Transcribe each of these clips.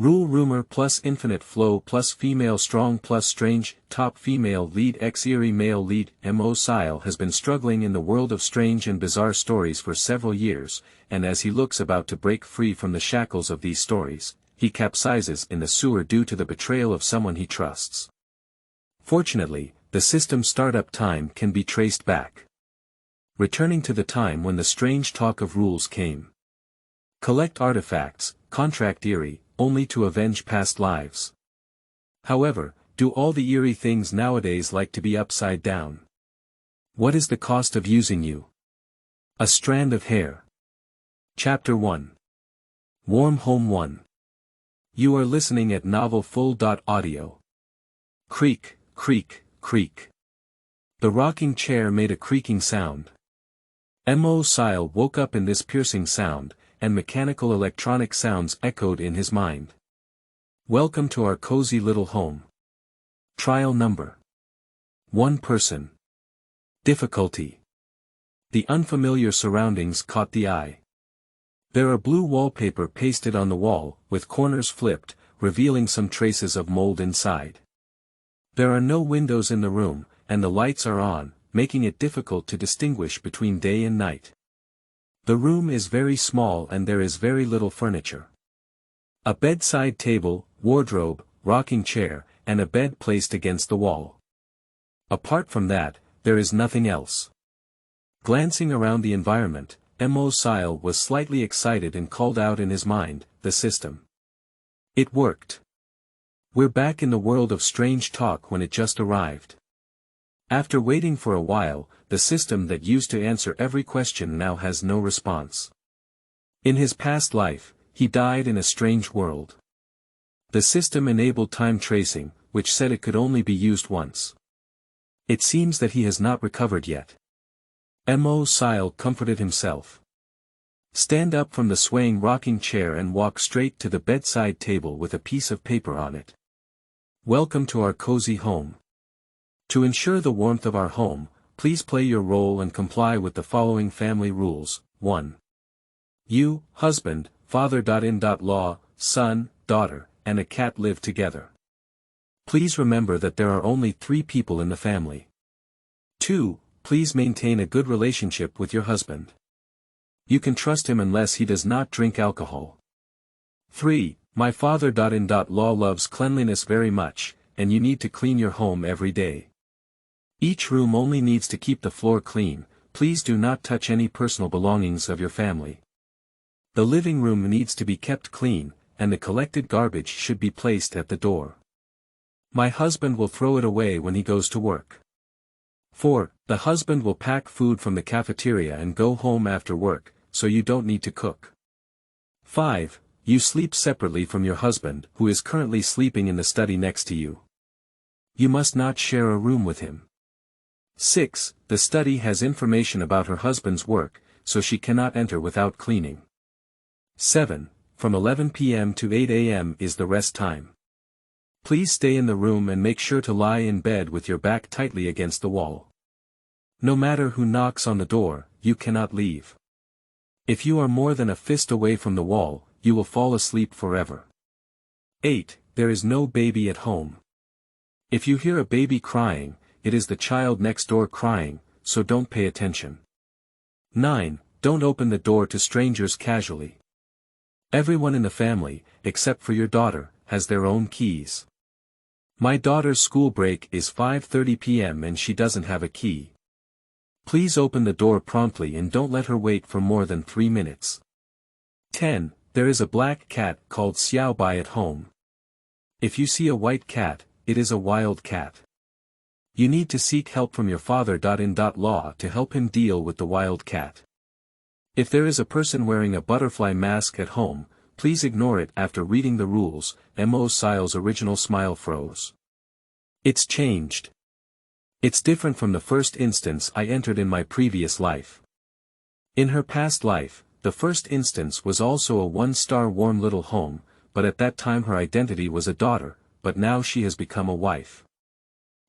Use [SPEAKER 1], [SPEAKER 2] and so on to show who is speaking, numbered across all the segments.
[SPEAKER 1] Rumor+Infinite Flow+Female Strong+Strange top female lead eerie male lead Mo Cile has been struggling in the world of strange and bizarre stories for several years, and as he looks about to break free from the shackles of these stories, he capsizes in the sewer due to the betrayal of someone he trusts. Fortunately, the system's startup time can be traced back, returning to the time when the strange talk of rules came. Collect artifacts, contract eerie, only to avenge past lives. However, do all the eerie things nowadays like to be upside down? What is the cost of using you? A strand of hair. Chapter 1. Warm Home 1. You are listening at novel full.audio. Creak, creak, creak. The rocking chair made a creaking sound. Mo Cile woke up in this piercing sound, and mechanical electronic sounds echoed in his mind. Welcome to our cozy little home. Trial number 1 person. Difficulty. The unfamiliar surroundings caught the eye. There are blue wallpaper pasted on the wall, with corners flipped, revealing some traces of mold inside. There are no windows in the room, and the lights are on, making it difficult to distinguish between day and night. The room is very small and there is very little furniture. A bedside table, wardrobe, rocking chair, and a bed placed against the wall. Apart from that, there is nothing else. Glancing around the environment, Mo Cile was slightly excited and called out in his mind, the system. It worked. We're back in the world of strange talk when it just arrived. After waiting for a while, the system that used to answer every question now has no response. In his past life, he died in a strange world. The system enabled time tracing, which said it could only be used once. It seems that he has not recovered yet. Mo Cile comforted himself. Stand up from the swaying rocking chair and walk straight to the bedside table with a piece of paper on it. Welcome to our cozy home. To ensure the warmth of our home, please play your role and comply with the following family rules. 1. You, husband, father.in.law, son, daughter, and a cat live together. Please remember that there are only 3 people in the family. 2. Please maintain a good relationship with your husband. You can trust him unless he does not drink alcohol. 3. My father.in.law loves cleanliness very much, and you need to clean your home every day. Each room only needs to keep the floor clean, please do not touch any personal belongings of your family. The living room needs to be kept clean, and the collected garbage should be placed at the door. My husband will throw it away when he goes to work. 4. The husband will pack food from the cafeteria and go home after work, so you don't need to cook. 5. You sleep separately from your husband, who is currently sleeping in the study next to you. You must not share a room with him. 6. The study has information about her husband's work, so she cannot enter without cleaning. 7. From 11 p.m. to 8 a.m. is the rest time. Please stay in the room and make sure to lie in bed with your back tightly against the wall. No matter who knocks on the door, you cannot leave. If you are more than a fist away from the wall, you will fall asleep forever. 8. There is no baby at home. If you hear a baby crying, it is the child next door crying, so don't pay attention. 9. Don't open the door to strangers casually. Everyone in the family, except for your daughter, has their own keys. My daughter's school break is 5:30 p.m. and she doesn't have a key. Please open the door promptly and don't let her wait for more than 3 minutes. 10. There is a black cat called Xiaobai at home. If you see a white cat, it is a wild cat. You need to seek help from your father.in.law to help him deal with the wild cat. If there is a person wearing a butterfly mask at home, please ignore it. After reading the rules, Mo Cile's original smile froze. It's changed. It's different from the first instance I entered in my previous life. In her past life, the first instance was also a 1-star warm little home, but at that time her identity was a daughter, but now she has become a wife.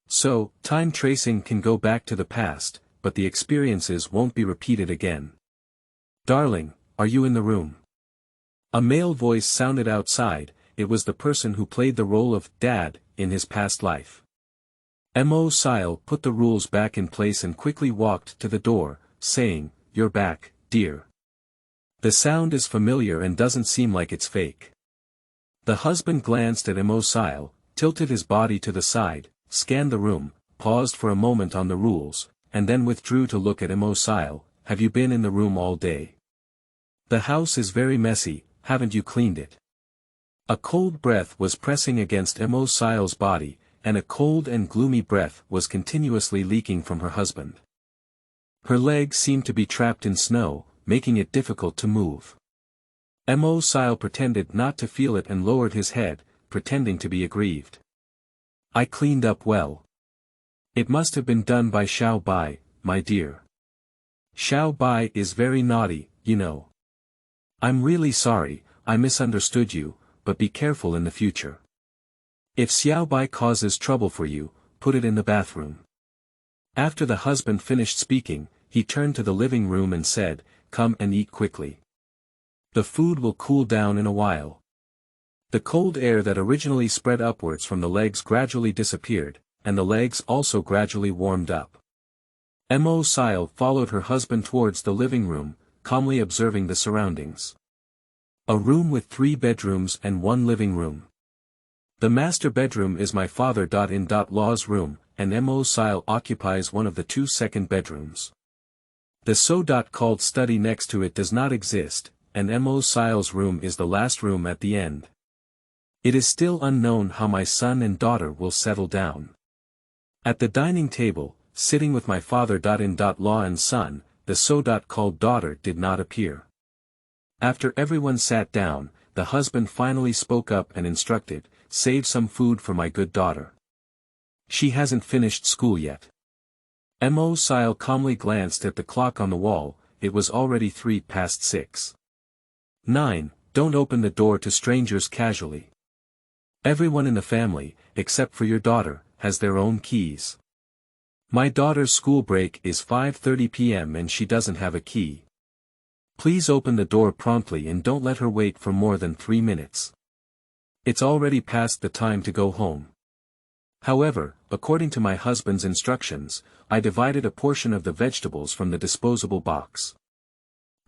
[SPEAKER 1] So, time tracing can go back to the past, but the experiences won't be repeated again. Darling, are you in the room? A male voice sounded outside, it was the person who played the role of dad in his past life. Mo Cile put the rules back in place and quickly walked to the door, saying, "You're back, dear." The sound is familiar and doesn't seem like it's fake. The husband glanced at Mo Cile, tilted his body to the side, scanned the room, paused for a moment on the rules, and then withdrew to look at Mo Cile. "Have you been in the room all day? The house is very messy, haven't you cleaned it?" A cold breath was pressing against Mo Cile's body, and a cold and gloomy breath was continuously leaking from her husband. Her legs seemed to be trapped in snow, making it difficult to move. Mo Cile pretended not to feel it and lowered his head, pretending to be aggrieved. "I cleaned up well. It must have been done by Xiao Bai, my dear. Xiao Bai is very naughty, you know. I'm really sorry, I misunderstood you, but be careful in the future. If Xiao Bai causes trouble for you, put it in the bathroom." After the husband finished speaking, he turned to the living room and said, "Come and eat quickly. The food will cool down in a while." The cold air that originally spread upwards from the legs gradually disappeared, and the legs also gradually warmed up. Mo Cile followed her husband towards the living room, calmly observing the surroundings. A room with 3 bedrooms and 1 living room. The master bedroom is my father-in-law's room, and Mo Cile occupies one of the 2 second bedrooms. The so-called study next to it does not exist, and Mo Cile's room is the last room at the end. It is still unknown how my son and daughter will settle down. At the dining table, sitting with my father-in-law and son, the so-called daughter did not appear. After everyone sat down, the husband finally spoke up and instructed, "Save some food for my good daughter. She hasn't finished school yet." Mo Cile calmly glanced at the clock on the wall. It was already 6:03. 9. Don't open the door to strangers casually. Everyone in the family, except for your daughter, has their own keys. My daughter's school break is 5:30 p.m. and she doesn't have a key. Please open the door promptly and don't let her wait for more than 3 minutes. It's already past the time to go home. However, according to my husband's instructions, I divided a portion of the vegetables from the disposable box.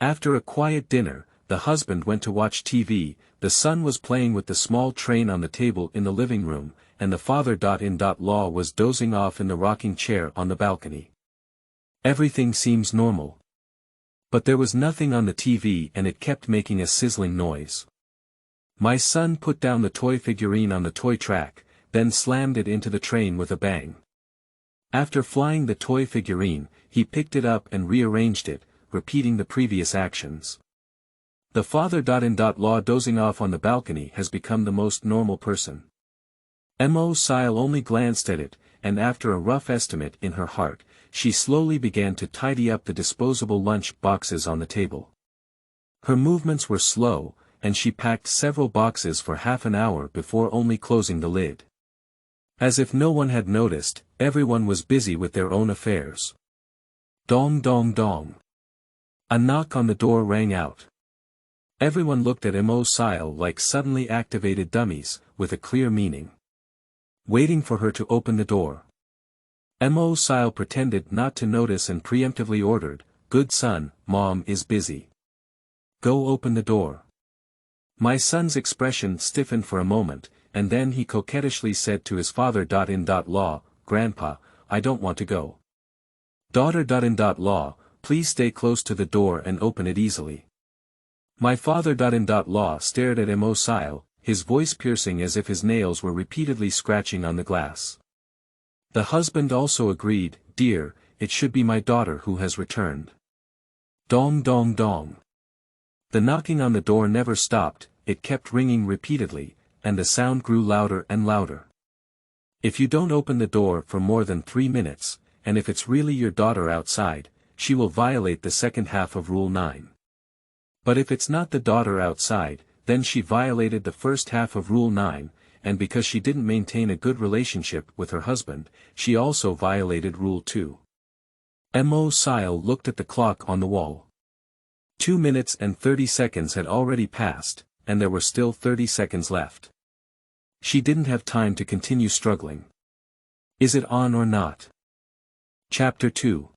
[SPEAKER 1] After a quiet dinner, the husband went to watch TV, the son was playing with the small train on the table in the living room, and the father-in-law was dozing off in the rocking chair on the balcony. Everything seems normal. But there was nothing on the TV and it kept making a sizzling noise. My son put down the toy figurine on the toy track, then slammed it into the train with a bang. After flying the toy figurine, he picked it up and rearranged it, repeating the previous actions. The father-in-law dozing off on the balcony has become the most normal person. Mo Cile only glanced at it, and after a rough estimate in her heart, she slowly began to tidy up the disposable lunch boxes on the table. Her movements were slow, and she packed several boxes for half an hour before only closing the lid. As if no one had noticed, everyone was busy with their own affairs. Dong dong dong. A knock on the door rang out. Everyone looked at Mo Cile like suddenly activated dummies, with a clear meaning. Waiting for her to open the door. Mo Cile pretended not to notice and preemptively ordered, "Good son, Mom is busy. Go open the door." My son's expression stiffened for a moment, and then he coquettishly said to his father-in-law, "Grandpa, I don't want to go." Daughter-in-law, please stay close to the door and open it easily. My father-in-law stared at Mo Cile, his voice piercing as if his nails were repeatedly scratching on the glass. The husband also agreed, "Dear, it should be my daughter who has returned." Dong dong dong. The knocking on the door never stopped, it kept ringing repeatedly, and the sound grew louder and louder. If you don't open the door for more than 3 minutes, and if it's really your daughter outside, she will violate the second half of Rule 9. But if it's not the daughter outside, then she violated the first half of Rule 9, and because she didn't maintain a good relationship with her husband, she also violated Rule 2. Mo Cile looked at the clock on the wall. 2 minutes and 30 seconds had already passed, and there were still 30 seconds left. She didn't have time to continue struggling. Is it on or not? Chapter 2.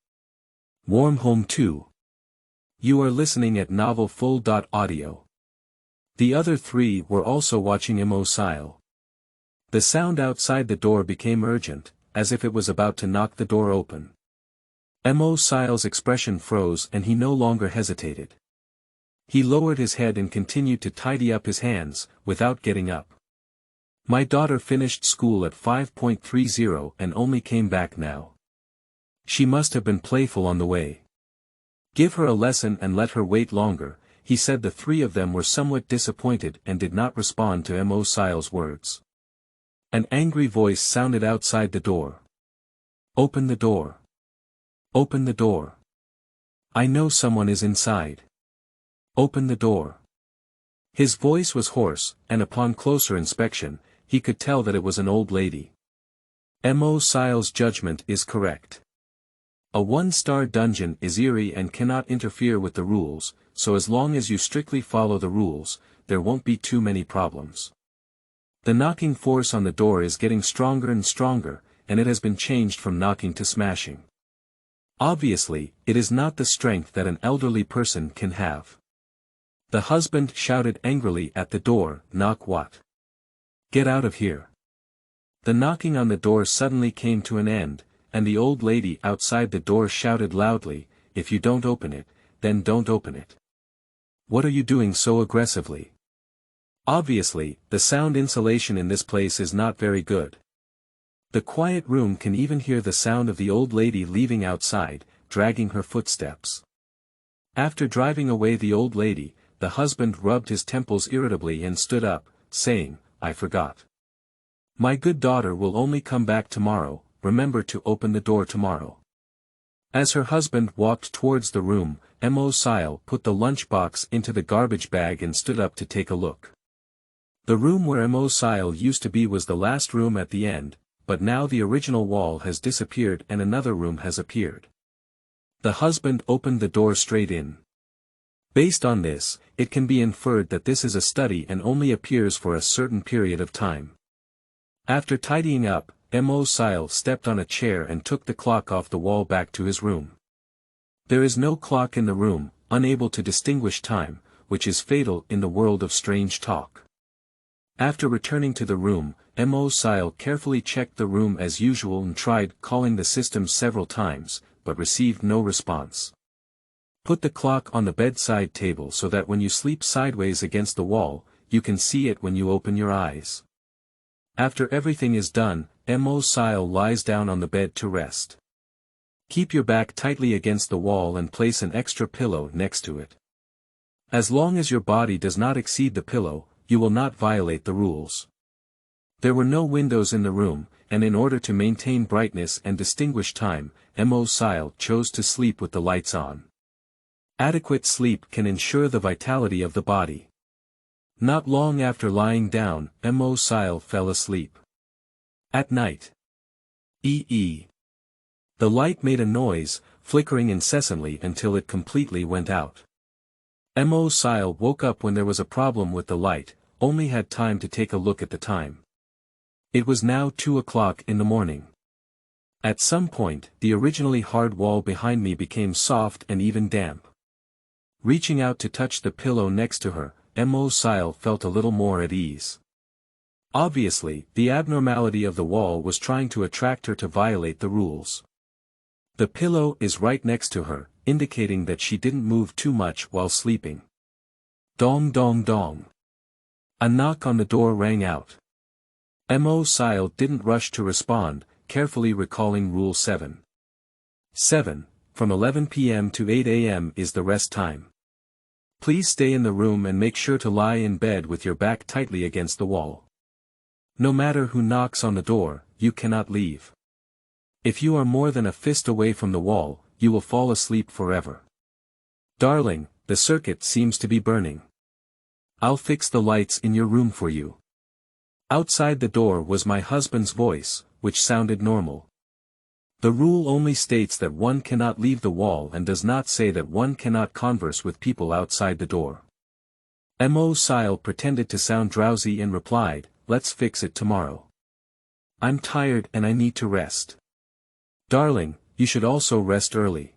[SPEAKER 1] Warm Home 2. You are listening at Novel Full.audio. The other three were also watching Mo Cile. The sound outside the door became urgent, as if it was about to knock the door open. Mo Cile's expression froze and he no longer hesitated. He lowered his head and continued to tidy up his hands, without getting up. My daughter finished school at 5.30 and only came back now. She must have been playful on the way. Give her a lesson and let her wait longer, he said. The three of them were somewhat disappointed and did not respond to Mo Cile's words. An angry voice sounded outside the door. Open the door. Open the door. I know someone is inside. Open the door. His voice was hoarse, and upon closer inspection, he could tell that it was an old lady. Mo Cile's judgment is correct. A one-star dungeon is eerie and cannot interfere with the rules, so as long as you strictly follow the rules, there won't be too many problems. The knocking force on the door is getting stronger and stronger, and it has been changed from knocking to smashing. Obviously, it is not the strength that an elderly person can have. The husband shouted angrily at the door, "Knock what? Get out of here." The knocking on the door suddenly came to an end, and the old lady outside the door shouted loudly, "If you don't open it, then don't open it. What are you doing so aggressively?" Obviously, the sound insulation in this place is not very good. The quiet room can even hear the sound of the old lady leaving outside, dragging her footsteps. After driving away the old lady, the husband rubbed his temples irritably and stood up, saying, "I forgot. My good daughter will only come back tomorrow, remember to open the door tomorrow." As her husband walked towards the room, Mo Cile put the lunchbox into the garbage bag and stood up to take a look. The room where Mo Cile used to be was the last room at the end, but now the original wall has disappeared and another room has appeared. The husband opened the door straight in. Based on this, it can be inferred that this is a study and only appears for a certain period of time. After tidying up, Mo Cile stepped on a chair and took the clock off the wall back to his room. There is no clock in the room, unable to distinguish time, which is fatal in the world of strange talk. After returning to the room, Mo Cile carefully checked the room as usual and tried calling the system several times, but received no response. Put the clock on the bedside table so that when you sleep sideways against the wall, you can see it when you open your eyes. After everything is done, Mo Cile lies down on the bed to rest. Keep your back tightly against the wall and place an extra pillow next to it. As long as your body does not exceed the pillow, you will not violate the rules. There were no windows in the room, and in order to maintain brightness and distinguish time, Mo Cile chose to sleep with the lights on. Adequate sleep can ensure the vitality of the body. Not long after lying down, Mo Cile fell asleep. At night. The light made a noise, flickering incessantly until it completely went out. Mo Cile woke up when there was a problem with the light, only had time to take a look at the time. It was now 2 o'clock in the morning. At some point, the originally hard wall behind me became soft and even damp. Reaching out to touch the pillow next to her, Mo Cile felt a little more at ease. Obviously, the abnormality of the wall was trying to attract her to violate the rules. The pillow is right next to her, indicating that she didn't move too much while sleeping. Dong dong dong. A knock on the door rang out. Mo Cile didn't rush to respond, carefully recalling Rule 7. 7. From 11 p.m. to 8 a.m. is the rest time. Please stay in the room and make sure to lie in bed with your back tightly against the wall. No matter who knocks on the door, you cannot leave. If you are more than a fist away from the wall, you will fall asleep forever. Darling, the circuit seems to be burning. I'll fix the lights in your room for you. Outside the door was my husband's voice, which sounded normal. The rule only states that one cannot leave the wall and does not say that one cannot converse with people outside the door. Mo Cile pretended to sound drowsy and replied, let's fix it tomorrow. I'm tired and I need to rest. Darling, you should also rest early.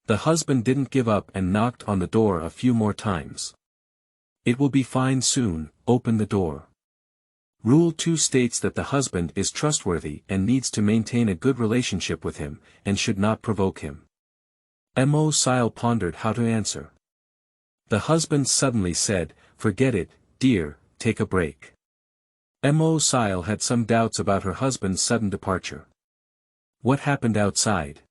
[SPEAKER 1] The husband didn't give up and knocked on the door a few more times. It will be fine soon, open the door. Rule 2 states that the husband is trustworthy and needs to maintain a good relationship with him, and should not provoke him. Mo Cile pondered how to answer. The husband suddenly said, "Forget it, dear, take a break." Mo Cile had some doubts about her husband's sudden departure. What happened outside?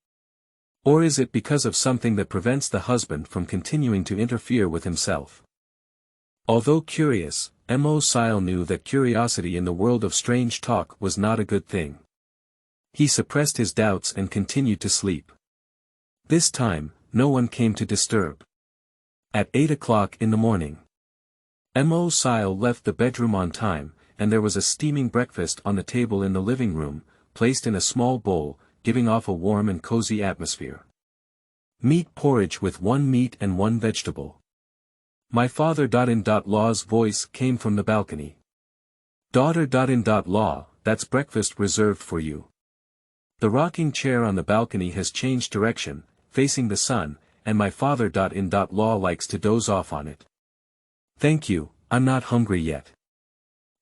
[SPEAKER 1] Or is it because of something that prevents the husband from continuing to interfere with himself? Although curious, Mo Cile knew that curiosity in the world of strange talk was not a good thing. He suppressed his doubts and continued to sleep. This time, no one came to disturb. At 8 o'clock in the morning, Mo Cile left the bedroom on time, and there was a steaming breakfast on the table in the living room, placed in a small bowl, giving off a warm and cozy atmosphere. Meat porridge with 1 meat and 1 vegetable. My father.in-law's voice came from the balcony. Daughter.in-law, that's breakfast reserved for you. The rocking chair on the balcony has changed direction, facing the sun, and my father.in-law likes to doze off on it. Thank you, I'm not hungry yet.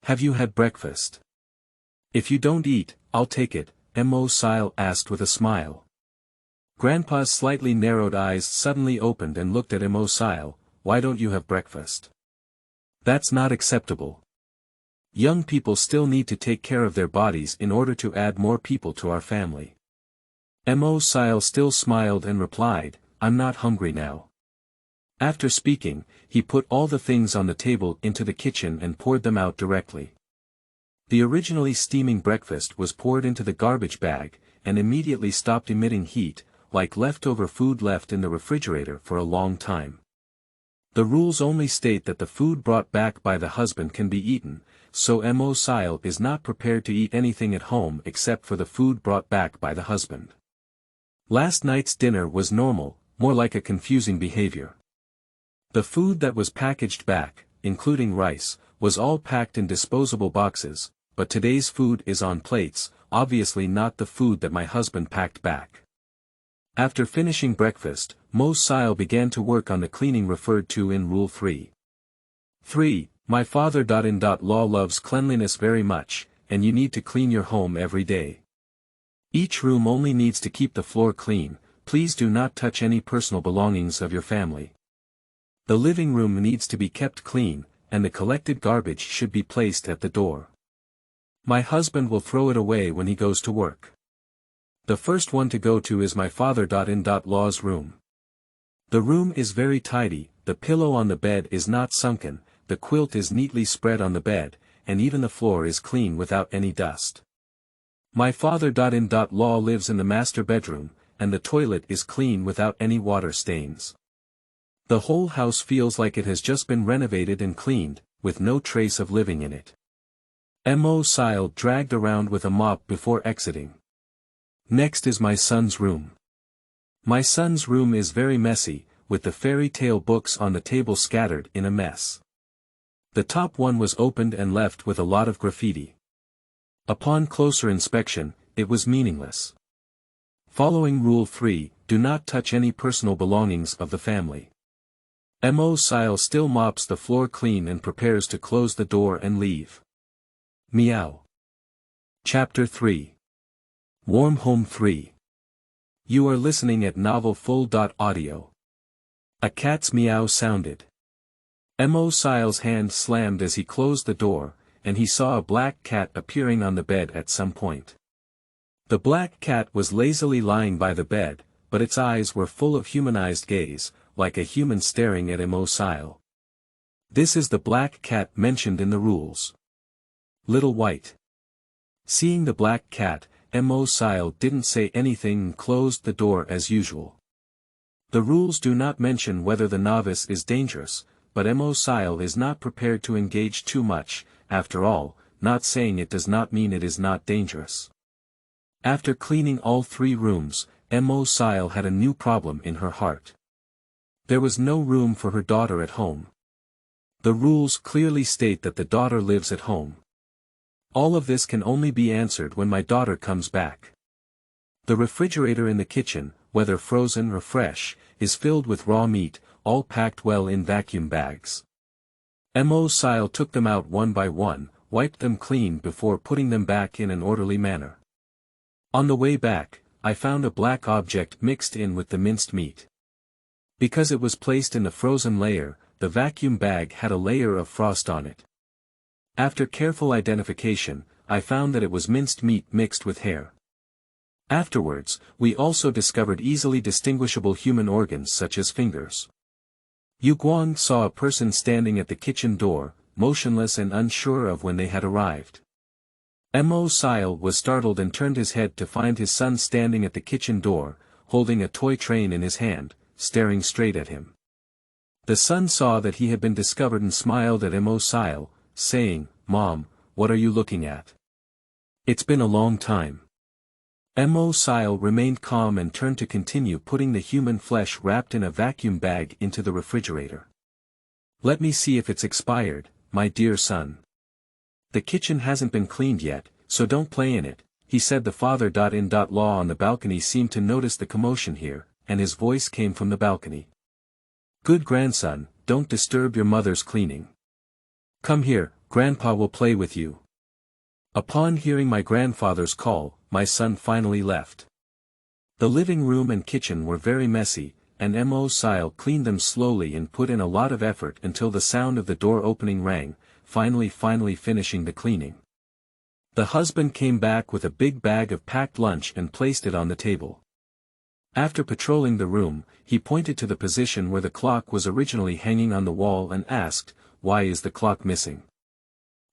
[SPEAKER 1] Have you had breakfast? If you don't eat, I'll take it, Mo Cile asked with a smile. Grandpa's slightly narrowed eyes suddenly opened and looked at Mo Cile. Why don't you have breakfast? That's not acceptable. Young people still need to take care of their bodies in order to add more people to our family. Mo Cile still smiled and replied, I'm not hungry now. After speaking, he put all the things on the table into the kitchen and poured them out directly. The originally steaming breakfast was poured into the garbage bag, and immediately stopped emitting heat, like leftover food left in the refrigerator for a long time. The rules only state that the food brought back by the husband can be eaten, so Mo Cile is not prepared to eat anything at home except for the food brought back by the husband. Last night's dinner was normal, more like a confusing behavior. The food that was packaged back, including rice, was all packed in disposable boxes, but today's food is on plates, obviously not the food that my husband packed back. After finishing breakfast, Mo Cile began to work on the cleaning referred to in Rule 3. 3. My father.in-law loves cleanliness very much, and you need to clean your home every day. Each room only needs to keep the floor clean, please do not touch any personal belongings of your family. The living room needs to be kept clean, and the collected garbage should be placed at the door. My husband will throw it away when he goes to work. The first one to go to is my father.in-law's room. The room is very tidy, the pillow on the bed is not sunken, the quilt is neatly spread on the bed, and even the floor is clean without any dust. My father.in-law lives in the master bedroom, and the toilet is clean without any water stains. The whole house feels like it has just been renovated and cleaned, with no trace of living in it. Mo Cile dragged around with a mop before exiting. Next is my son's room. My son's room is very messy, with the fairy tale books on the table scattered in a mess. The top one was opened and left with a lot of graffiti. Upon closer inspection, it was meaningless. Following Rule 3, do not touch any personal belongings of the family. Mo Cile still mops the floor clean and prepares to close the door and leave. Meow. Chapter 3. Warm Home 3. You are listening at Novel Full.audio. A cat's meow sounded. Mo Cile's hand slammed as he closed the door, and he saw a black cat appearing on the bed at some point. The black cat was lazily lying by the bed, but its eyes were full of humanized gaze, like a human staring at Mo Cile. This is the black cat mentioned in the rules. Little White. Seeing the black cat, Mo Cile didn't say anything and closed the door as usual. The rules do not mention whether the novice is dangerous, but Mo Cile is not prepared to engage too much. After all, not saying it does not mean it is not dangerous. After cleaning all 3 rooms, Mo Cile had a new problem in her heart. There was no room for her daughter at home. The rules clearly state that the daughter lives at home. All of this can only be answered when my daughter comes back. The refrigerator in the kitchen, whether frozen or fresh, is filled with raw meat, all packed well in vacuum bags. Mo Cile took them out one by one, wiped them clean before putting them back in an orderly manner. On the way back, I found a black object mixed in with the minced meat. Because it was placed in the frozen layer, the vacuum bag had a layer of frost on it. After careful identification, I found that it was minced meat mixed with hair. Afterwards, we also discovered easily distinguishable human organs such as fingers. Yu Guang saw a person standing at the kitchen door, motionless and unsure of when they had arrived. Mo Cile was startled and turned his head to find his son standing at the kitchen door, holding a toy train in his hand, staring straight at him. The son saw that he had been discovered and smiled at Mo Cile, saying, "Mom, what are you looking at? It's been a long time." Mo Cile remained calm and turned to continue putting the human flesh wrapped in a vacuum bag into the refrigerator. "Let me see if it's expired, my dear son. The kitchen hasn't been cleaned yet, so don't play in it," he said. The father-in-law on the balcony seemed to notice the commotion here, and his voice came from the balcony. "Good grandson, don't disturb your mother's cleaning. Come here, Grandpa will play with you." Upon hearing my grandfather's call, my son finally left. The living room and kitchen were very messy, and Mo Cile cleaned them slowly and put in a lot of effort until the sound of the door opening rang, finally finishing the cleaning. The husband came back with a big bag of packed lunch and placed it on the table. After patrolling the room, he pointed to the position where the clock was originally hanging on the wall and asked, "Why is the clock missing?"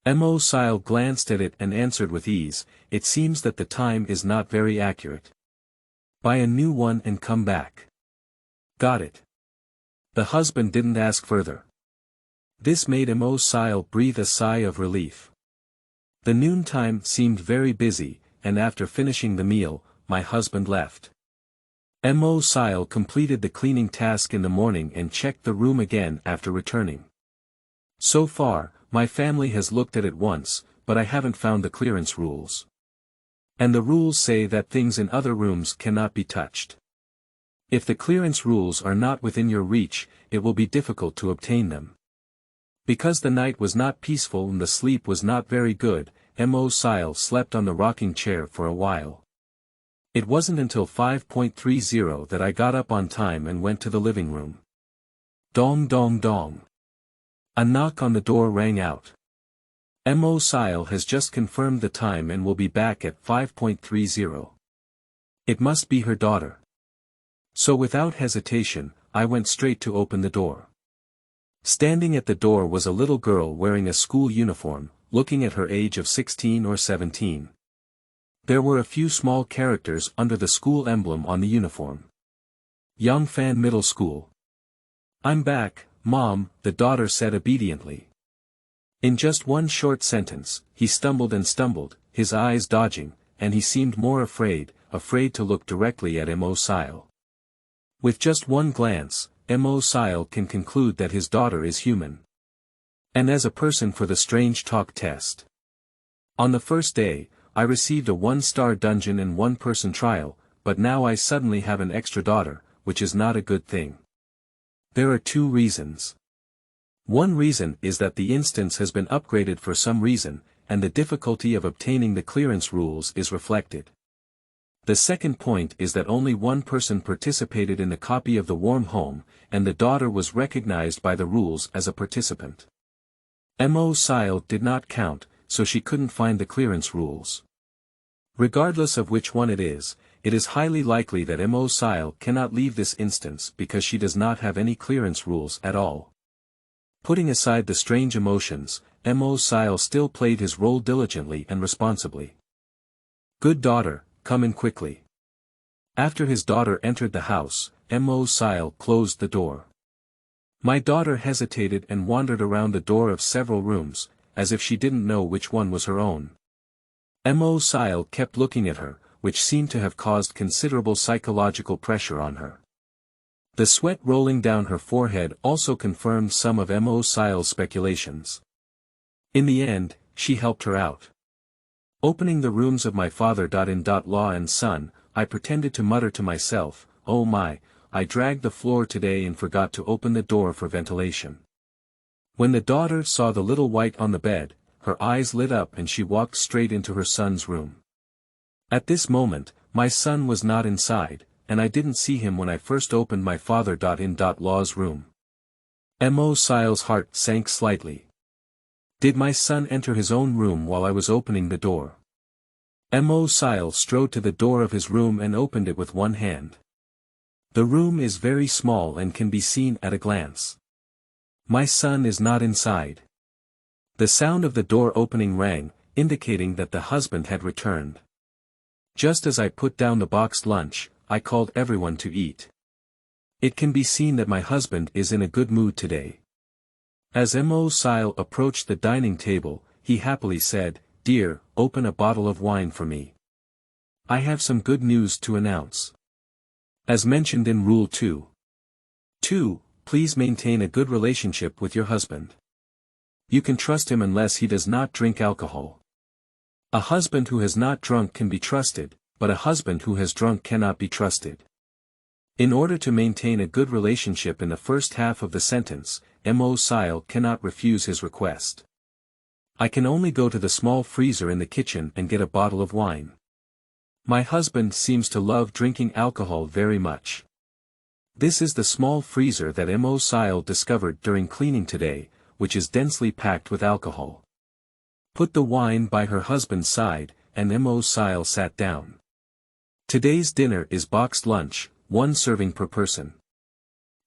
[SPEAKER 1] Mo Cile glanced at it and answered with ease, "It seems that the time is not very accurate. Buy a new one and come back." "Got it." The husband didn't ask further. This made Mo Cile breathe a sigh of relief. The noontime seemed very busy, and after finishing the meal, my husband left. Mo Cile completed the cleaning task in the morning and checked the room again after returning. "So far, my family has looked at it once, but I haven't found the clearance rules. And the rules say that things in other rooms cannot be touched. If the clearance rules are not within your reach, it will be difficult to obtain them." Because the night was not peaceful and the sleep was not very good, Mo Cile slept on the rocking chair for a while. It wasn't until 5:30 that I got up on time and went to the living room. Dong dong dong. A knock on the door rang out. Mo Cile has just confirmed the time and will be back at 5:30. It must be her daughter. So without hesitation, I went straight to open the door. Standing at the door was a little girl wearing a school uniform, looking at her age of 16 or 17. There were a few small characters under the school emblem on the uniform. Yangfan Middle School. "I'm back, Mom," the daughter said obediently. In just one short sentence, he stumbled and stumbled, his eyes dodging, and he seemed more afraid to look directly at Mo Cile. With just one glance, Mo Cile can conclude that his daughter is human. And as a person for the strange talk test. On the first day, I received a 1-star dungeon and 1-person trial, but now I suddenly have an extra daughter, which is not a good thing. There are 2 reasons. One reason is that the instance has been upgraded for some reason, and the difficulty of obtaining the clearance rules is reflected. The second point is that only one person participated in the copy of the warm home, and the daughter was recognized by the rules as a participant. Mo Cile did not count, so she couldn't find the clearance rules. Regardless of which one it is highly likely that Mo Cile cannot leave this instance because she does not have any clearance rules at all. Putting aside the strange emotions, Mo Cile still played his role diligently and responsibly. "Good daughter, come in quickly." After his daughter entered the house, Mo Cile closed the door. My daughter hesitated and wandered around the door of several rooms, as if she didn't know which one was her own. Mo Cile kept looking at her, which seemed to have caused considerable psychological pressure on her. The sweat rolling down her forehead also confirmed some of Mo Cile's speculations. In the end, she helped her out. Opening the rooms of my father-in-law and son, I pretended to mutter to myself, "Oh my, I dragged the floor today and forgot to open the door for ventilation." When the daughter saw the little white on the bed, her eyes lit up and she walked straight into her son's room. At this moment, my son was not inside, and I didn't see him when I first opened my father-in-law's room. Mo Cile's heart sank slightly. Did my son enter his own room while I was opening the door? Mo Cile strode to the door of his room and opened it with one hand. The room is very small and can be seen at a glance. My son is not inside. The sound of the door opening rang, indicating that the husband had returned. Just as I put down the boxed lunch, I called everyone to eat. It can be seen that my husband is in a good mood today. As Mo Cile approached the dining table, he happily said, "Dear, open a bottle of wine for me. I have some good news to announce. As mentioned in Rule 2. Please maintain a good relationship with your husband. You can trust him unless he does not drink alcohol. A husband who has not drunk can be trusted, but a husband who has drunk cannot be trusted." In order to maintain a good relationship in the first half of the sentence, Mo Cile cannot refuse his request. "I can only go to the small freezer in the kitchen and get a bottle of wine. My husband seems to love drinking alcohol very much." This is the small freezer that Mo Cile discovered during cleaning today, which is densely packed with alcohol. Put the wine by her husband's side, and Mo Cile sat down. Today's dinner is boxed lunch, 1 serving per person.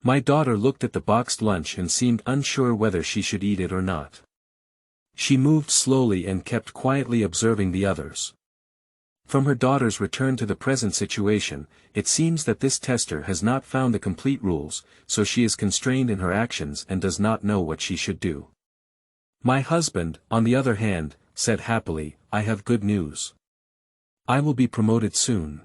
[SPEAKER 1] My daughter looked at the boxed lunch and seemed unsure whether she should eat it or not. She moved slowly and kept quietly observing the others. From her daughter's return to the present situation, it seems that this tester has not found the complete rules, so she is constrained in her actions and does not know what she should do. My husband, on the other hand, said happily, "I have good news. I will be promoted soon.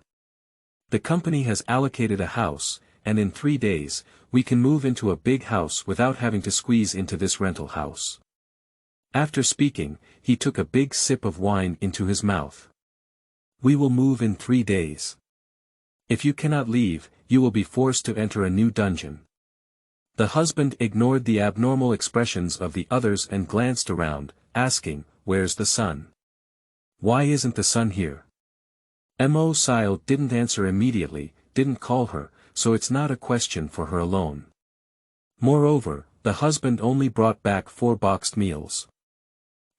[SPEAKER 1] The company has allocated a house, and in 3 days, we can move into a big house without having to squeeze into this rental house." After speaking, he took a big sip of wine into his mouth. "We will move in 3 days. If you cannot leave, you will be forced to enter a new dungeon." The husband ignored the abnormal expressions of the others and glanced around, asking, "Where's the son? Why isn't the son here?" Mo Cile didn't answer immediately, didn't call her, so it's not a question for her alone. Moreover, the husband only brought back 4 boxed meals.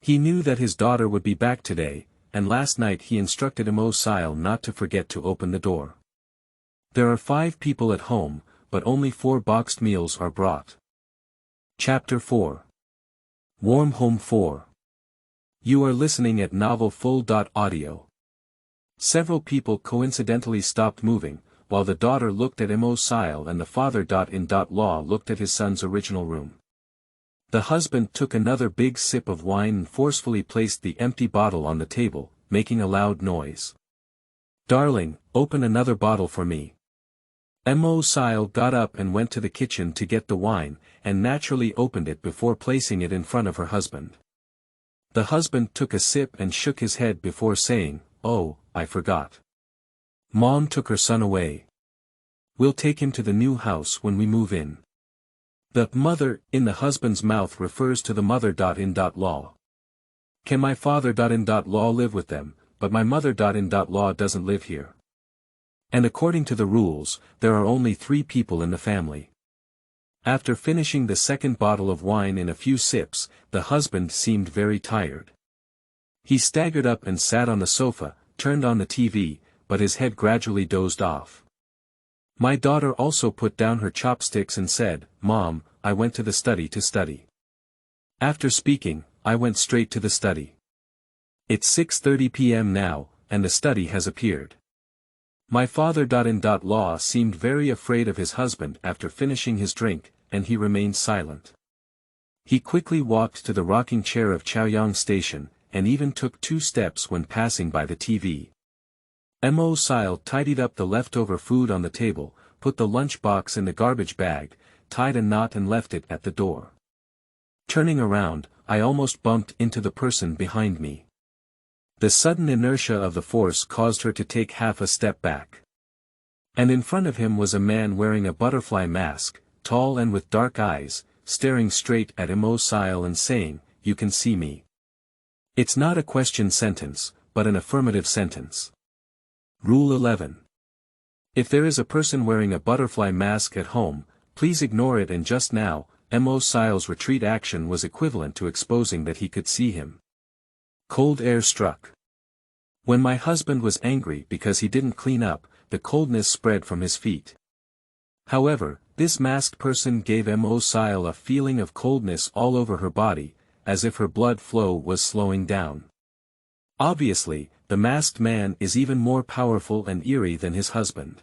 [SPEAKER 1] He knew that his daughter would be back today, and last night he instructed Mo Cile not to forget to open the door. There are 5 people at home, but only 4 boxed meals are brought. Chapter 4. Warm Home 4. You are listening at Novel Full.audio. Several people coincidentally stopped moving, while the daughter looked at Mo Cile and the father-in-law looked at his son's original room. The husband took another big sip of wine and forcefully placed the empty bottle on the table, making a loud noise. "Darling, open another bottle for me." Mo Cile got up and went to the kitchen to get the wine, and naturally opened it before placing it in front of her husband. The husband took a sip and shook his head before saying, "Oh, I forgot. Mom took her son away. We'll take him to the new house when we move in." The mother in the husband's mouth refers to the mother-in-law. "Can my father-in-law live with them, but my mother-in-law doesn't live here. And according to the rules, there are only 3 people in the family." After finishing the second bottle of wine in a few sips, the husband seemed very tired. He staggered up and sat on the sofa, turned on the TV, but his head gradually dozed off. My daughter also put down her chopsticks and said, "Mom, I went to the study to study." After speaking, I went straight to the study. It's 6:30 p.m. now, and the study has appeared. My father-in-law seemed very afraid of his husband after finishing his drink, and he remained silent. He quickly walked to the rocking chair of Chaoyang Station, and even took 2 steps when passing by the TV. Mo Cile tidied up the leftover food on the table, put the lunch box in the garbage bag, tied a knot and left it at the door. Turning around, I almost bumped into the person behind me. The sudden inertia of the force caused her to take half a step back. And in front of him was a man wearing a butterfly mask, tall and with dark eyes, staring straight at Mo Cile and saying, "You can see me." It's not a question sentence, but an affirmative sentence. Rule 11. If there is a person wearing a butterfly mask at home, please ignore it, and just now, Mo Cile's retreat action was equivalent to exposing that he could see him. Cold air struck. When my husband was angry because he didn't clean up, the coldness spread from his feet. However, this masked person gave Mo Cile a feeling of coldness all over her body, as if her blood flow was slowing down. Obviously, the masked man is even more powerful and eerie than his husband.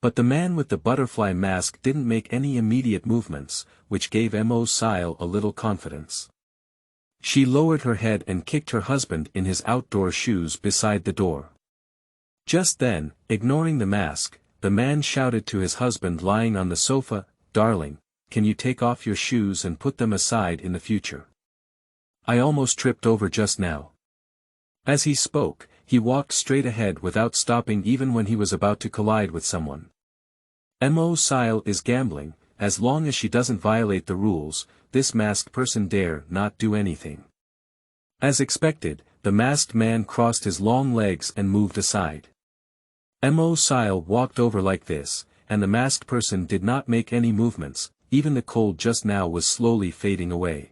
[SPEAKER 1] But the man with the butterfly mask didn't make any immediate movements, which gave Mo Cile a little confidence. She lowered her head and kicked her husband in his outdoor shoes beside the door. Just then, ignoring the mask, the man shouted to his husband lying on the sofa, "Darling, can you take off your shoes and put them aside in the future? I almost tripped over just now." As he spoke, he walked straight ahead without stopping even when he was about to collide with someone. Mo Cile is gambling. As long as she doesn't violate the rules, this masked person dare not do anything. As expected, the masked man crossed his long legs and moved aside. Mo Cile walked over like this, and the masked person did not make any movements. Even the cold just now was slowly fading away.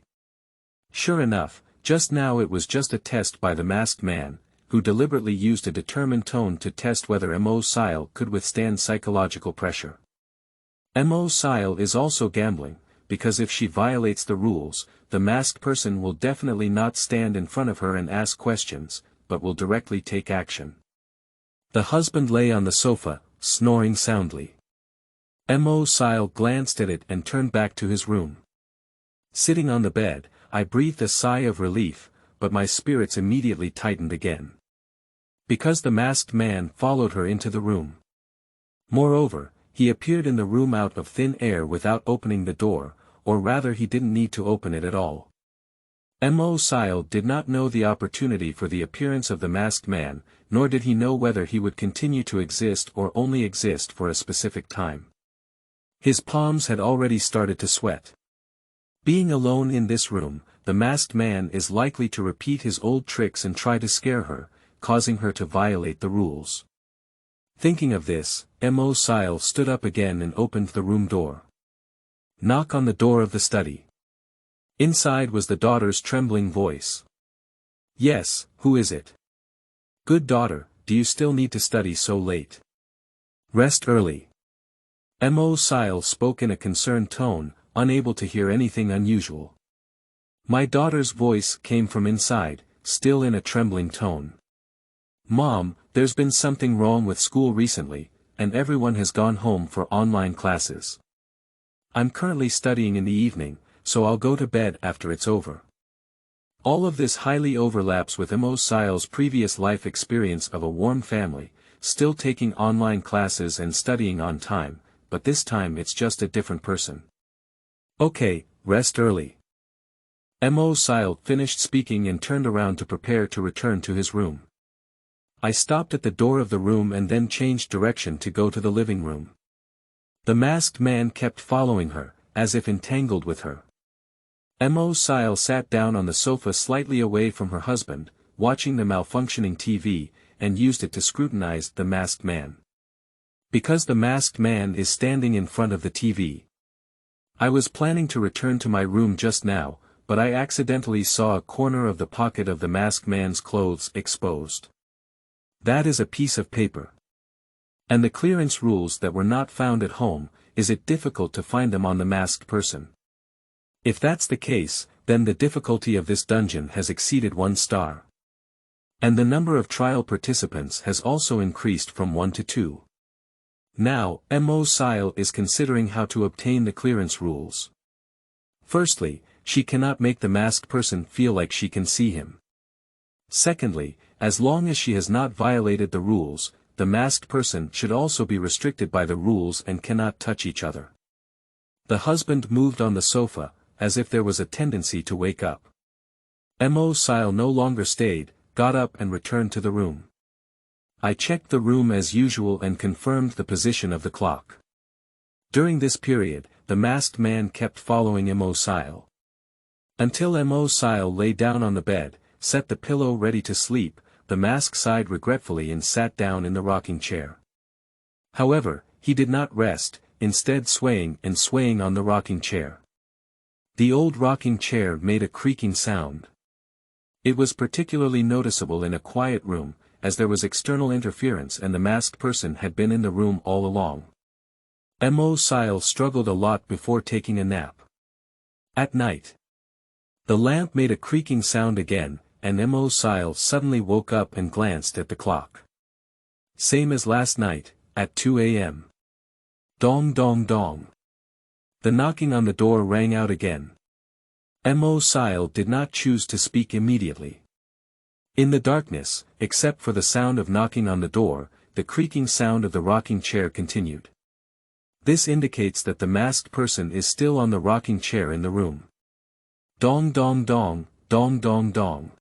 [SPEAKER 1] Sure enough, just now it was just a test by the masked man, who deliberately used a determined tone to test whether Mo Cile could withstand psychological pressure. Mo Cile is also gambling, because if she violates the rules, the masked person will definitely not stand in front of her and ask questions, but will directly take action. The husband lay on the sofa, snoring soundly. Mo Cile glanced at it and turned back to his room. Sitting on the bed, I breathed a sigh of relief, but my spirits immediately tightened again. Because the masked man followed her into the room. Moreover, he appeared in the room out of thin air without opening the door, or rather he didn't need to open it at all. Mo Cile did not know the opportunity for the appearance of the masked man, nor did he know whether he would continue to exist or only exist for a specific time. His palms had already started to sweat. Being alone in this room, the masked man is likely to repeat his old tricks and try to scare her, causing her to violate the rules. Thinking of this, Mo Cile stood up again and opened the room door. Knock on the door of the study. Inside was the daughter's trembling voice. "Yes, who is it?" "Good daughter, do you still need to study so late? Rest early." Mo Cile spoke in a concerned tone, unable to hear anything unusual. My daughter's voice came from inside, still in a trembling tone. "Mom, there's been something wrong with school recently, and everyone has gone home for online classes. I'm currently studying in the evening, so I'll go to bed after it's over." All of this highly overlaps with Mo Cile's previous life experience of a warm family, still taking online classes and studying on time, but this time it's just a different person. "Okay, rest early." Mo Cile finished speaking and turned around to prepare to return to his room. I stopped at the door of the room and then changed direction to go to the living room. The masked man kept following her, as if entangled with her. Mo Cile sat down on the sofa slightly away from her husband, watching the malfunctioning TV, and used it to scrutinize the masked man. Because the masked man is standing in front of the TV. I was planning to return to my room just now, but I accidentally saw a corner of the pocket of the masked man's clothes exposed. That is a piece of paper. And the clearance rules that were not found at home, is it difficult to find them on the masked person? If that's the case, then the difficulty of this dungeon has exceeded 1 star. And the number of trial participants has also increased from 1 to 2. Now, Mo Cile is considering how to obtain the clearance rules. Firstly, she cannot make the masked person feel like she can see him. Secondly, as long as she has not violated the rules, the masked person should also be restricted by the rules and cannot touch each other. The husband moved on the sofa, as if there was a tendency to wake up. Mo Cile no longer stayed, got up and returned to the room. I checked the room as usual and confirmed the position of the clock. During this period, the masked man kept following Mo Cile. Until Mo Cile lay down on the bed, set the pillow ready to sleep, the mask sighed regretfully and sat down in the rocking chair. However, he did not rest, instead swaying and swaying on the rocking chair. The old rocking chair made a creaking sound. It was particularly noticeable in a quiet room, as there was external interference and the masked person had been in the room all along. Mo Cile struggled a lot before taking a nap. At night, the lamp made a creaking sound again, and Mo Cile suddenly woke up and glanced at the clock. Same as last night, at 2 a.m. Dong dong dong. The knocking on the door rang out again. Mo Cile did not choose to speak immediately. In the darkness, except for the sound of knocking on the door, the creaking sound of the rocking chair continued. This indicates that the masked person is still on the rocking chair in the room. Dong dong dong, dong dong dong.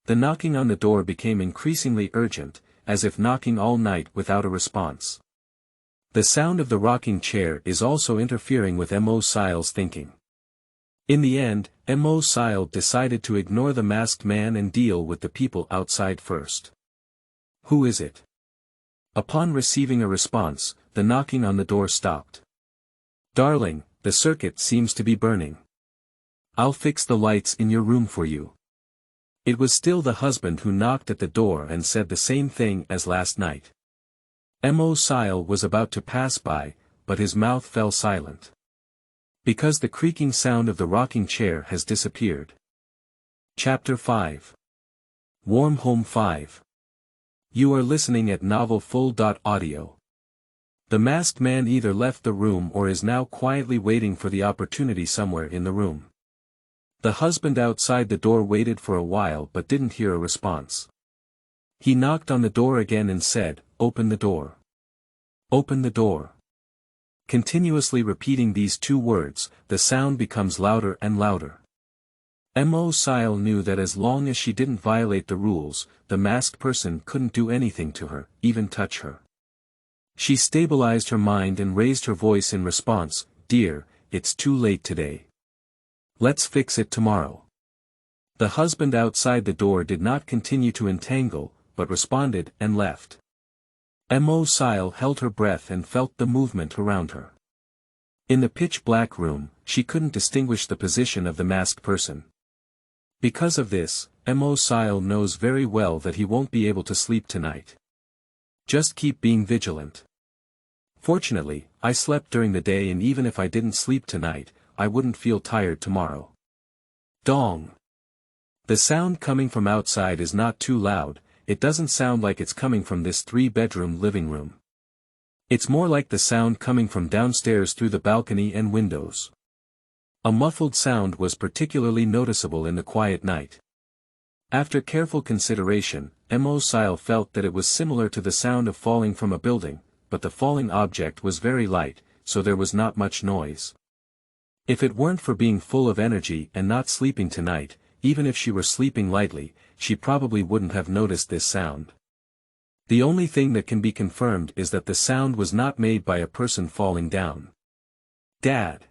[SPEAKER 1] The knocking on the door became increasingly urgent, as if knocking all night without a response. The sound of the rocking chair is also interfering with Mo Cile's thinking. In the end, Mo Cile decided to ignore the masked man and deal with the people outside first. Who is it? Upon receiving a response, the knocking on the door stopped. Darling, the circuit seems to be burning. I'll fix the lights in your room for you. It was still the husband who knocked at the door and said the same thing as last night. Mo Cile was about to pass by, but his mouth fell silent. Because the creaking sound of the rocking chair has disappeared. Chapter 5. Warm Home 5. You are listening at Novel Full.audio. The masked man either left the room or is now quietly waiting for the opportunity somewhere in the room. The husband outside the door waited for a while but didn't hear a response. He knocked on the door again and said, "Open the door. Open the door." Continuously repeating these two words, the sound becomes louder and louder. Mo Cile knew that as long as she didn't violate the rules, the masked person couldn't do anything to her, even touch her. She stabilized her mind and raised her voice in response, "Dear, it's too late today. Let's fix it tomorrow." The husband outside the door did not continue to entangle, but responded and left. Mo Cile held her breath and felt the movement around her. In the pitch-black room, she couldn't distinguish the position of the masked person. Because of this, Mo Cile knows very well that he won't be able to sleep tonight. Just keep being vigilant. Fortunately, I slept during the day, and even if I didn't sleep tonight, I wouldn't feel tired tomorrow. Dong. The sound coming from outside is not too loud. It doesn't sound like it's coming from this 3-bedroom living room. It's more like the sound coming from downstairs through the balcony and windows. A muffled sound was particularly noticeable in the quiet night. After careful consideration, Mo Cile felt that it was similar to the sound of falling from a building, but the falling object was very light, so there was not much noise. If it weren't for being full of energy and not sleeping tonight, even if she were sleeping lightly, she probably wouldn't have noticed this sound. The only thing that can be confirmed is that the sound was not made by a person falling down. "Dad!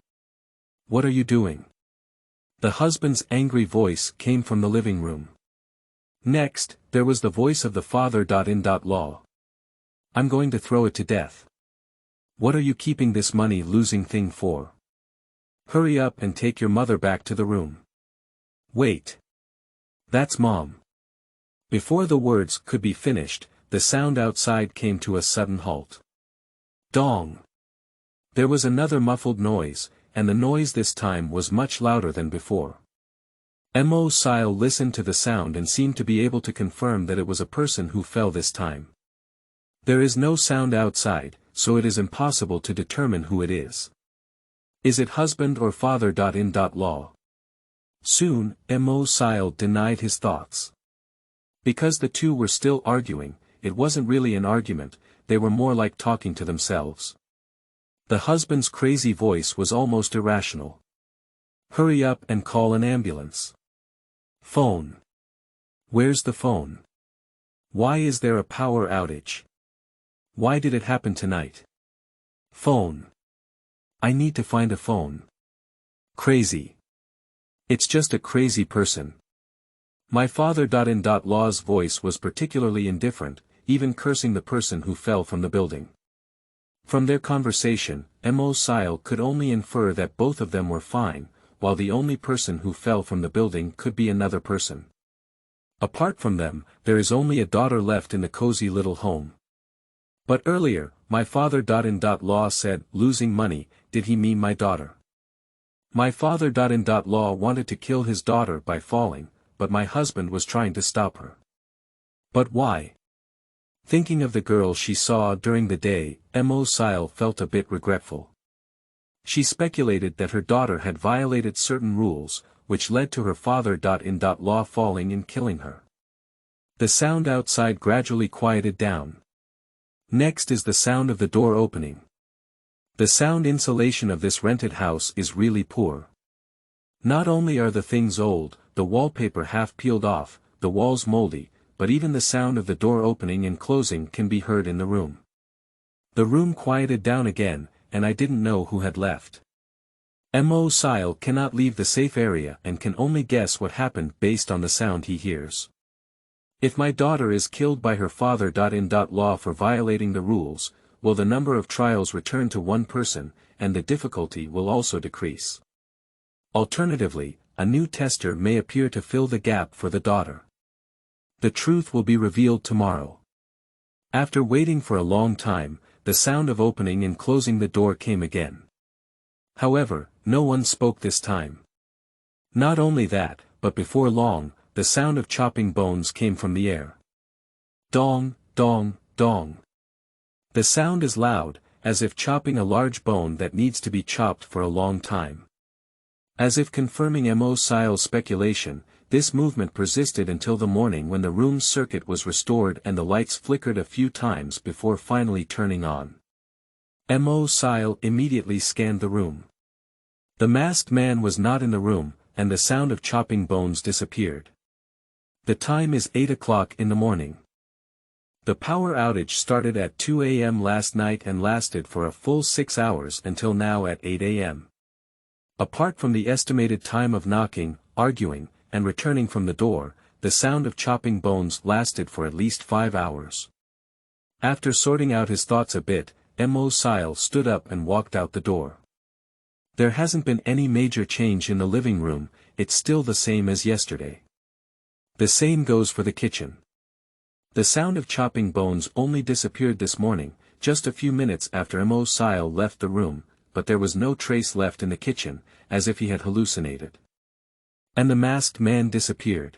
[SPEAKER 1] What are you doing?" The husband's angry voice came from the living room. Next, there was the voice of the father.in.law. "I'm going to throw it to death. What are you keeping this money-losing thing for? Hurry up and take your mother back to the room." "Wait. That's Mom." Before the words could be finished, the sound outside came to a sudden halt. Dong. There was another muffled noise, and the noise this time was much louder than before. Mo Cile listened to the sound and seemed to be able to confirm that it was a person who fell this time. There is no sound outside, so it is impossible to determine who it is. Is it husband or father.in.law? Soon, Mo Cile denied his thoughts. Because the two were still arguing, it wasn't really an argument, they were more like talking to themselves. The husband's crazy voice was almost irrational. "Hurry up and call an ambulance. Phone. Where's the phone? Why is there a power outage? Why did it happen tonight? Phone. I need to find a phone. Crazy. It's just a crazy person. My father.in.law's voice was particularly indifferent, even cursing the person who fell from the building. From their conversation, Mo Cile could only infer that both of them were fine, while the only person who fell from the building could be another person. Apart from them, there is only a daughter left in the cozy little home. But earlier, my father.in.law said, losing money, did he mean my daughter? My father.in.law wanted to kill his daughter by falling, but my husband was trying to stop her. But why? Thinking of the girl she saw during the day, Mo Cile felt a bit regretful. She speculated that her daughter had violated certain rules, which led to her father.in.law falling and killing her. The sound outside gradually quieted down. Next is the sound of the door opening. The sound insulation of this rented house is really poor. Not only are the things old, the wallpaper half peeled off, the walls moldy, but even the sound of the door opening and closing can be heard in the room. The room quieted down again, and I didn't know who had left. Mo Cile cannot leave the safe area and can only guess what happened based on the sound he hears. If my daughter is killed by her father.in.law for violating the rules, will the number of trials return to one person, and the difficulty will also decrease. Alternatively, a new tester may appear to fill the gap for the daughter. The truth will be revealed tomorrow. After waiting for a long time, the sound of opening and closing the door came again. However, no one spoke this time. Not only that, but before long, the sound of chopping bones came from the air. Dong, dong, dong. The sound is loud, as if chopping a large bone that needs to be chopped for a long time. As if confirming Mo Cile's speculation, this movement persisted until the morning when the room's circuit was restored and the lights flickered a few times before finally turning on. Mo Cile immediately scanned the room. The masked man was not in the room, and the sound of chopping bones disappeared. The time is 8 o'clock in the morning. The power outage started at 2 a.m. last night and lasted for a full 6 hours until now at 8 a.m. Apart from the estimated time of knocking, arguing, and returning from the door, the sound of chopping bones lasted for at least 5 hours. After sorting out his thoughts a bit, Mo Cile stood up and walked out the door. There hasn't been any major change in the living room, it's still the same as yesterday. The same goes for the kitchen. The sound of chopping bones only disappeared this morning, just a few minutes after Mo Cile left the room, but there was no trace left in the kitchen, as if he had hallucinated. And the masked man disappeared.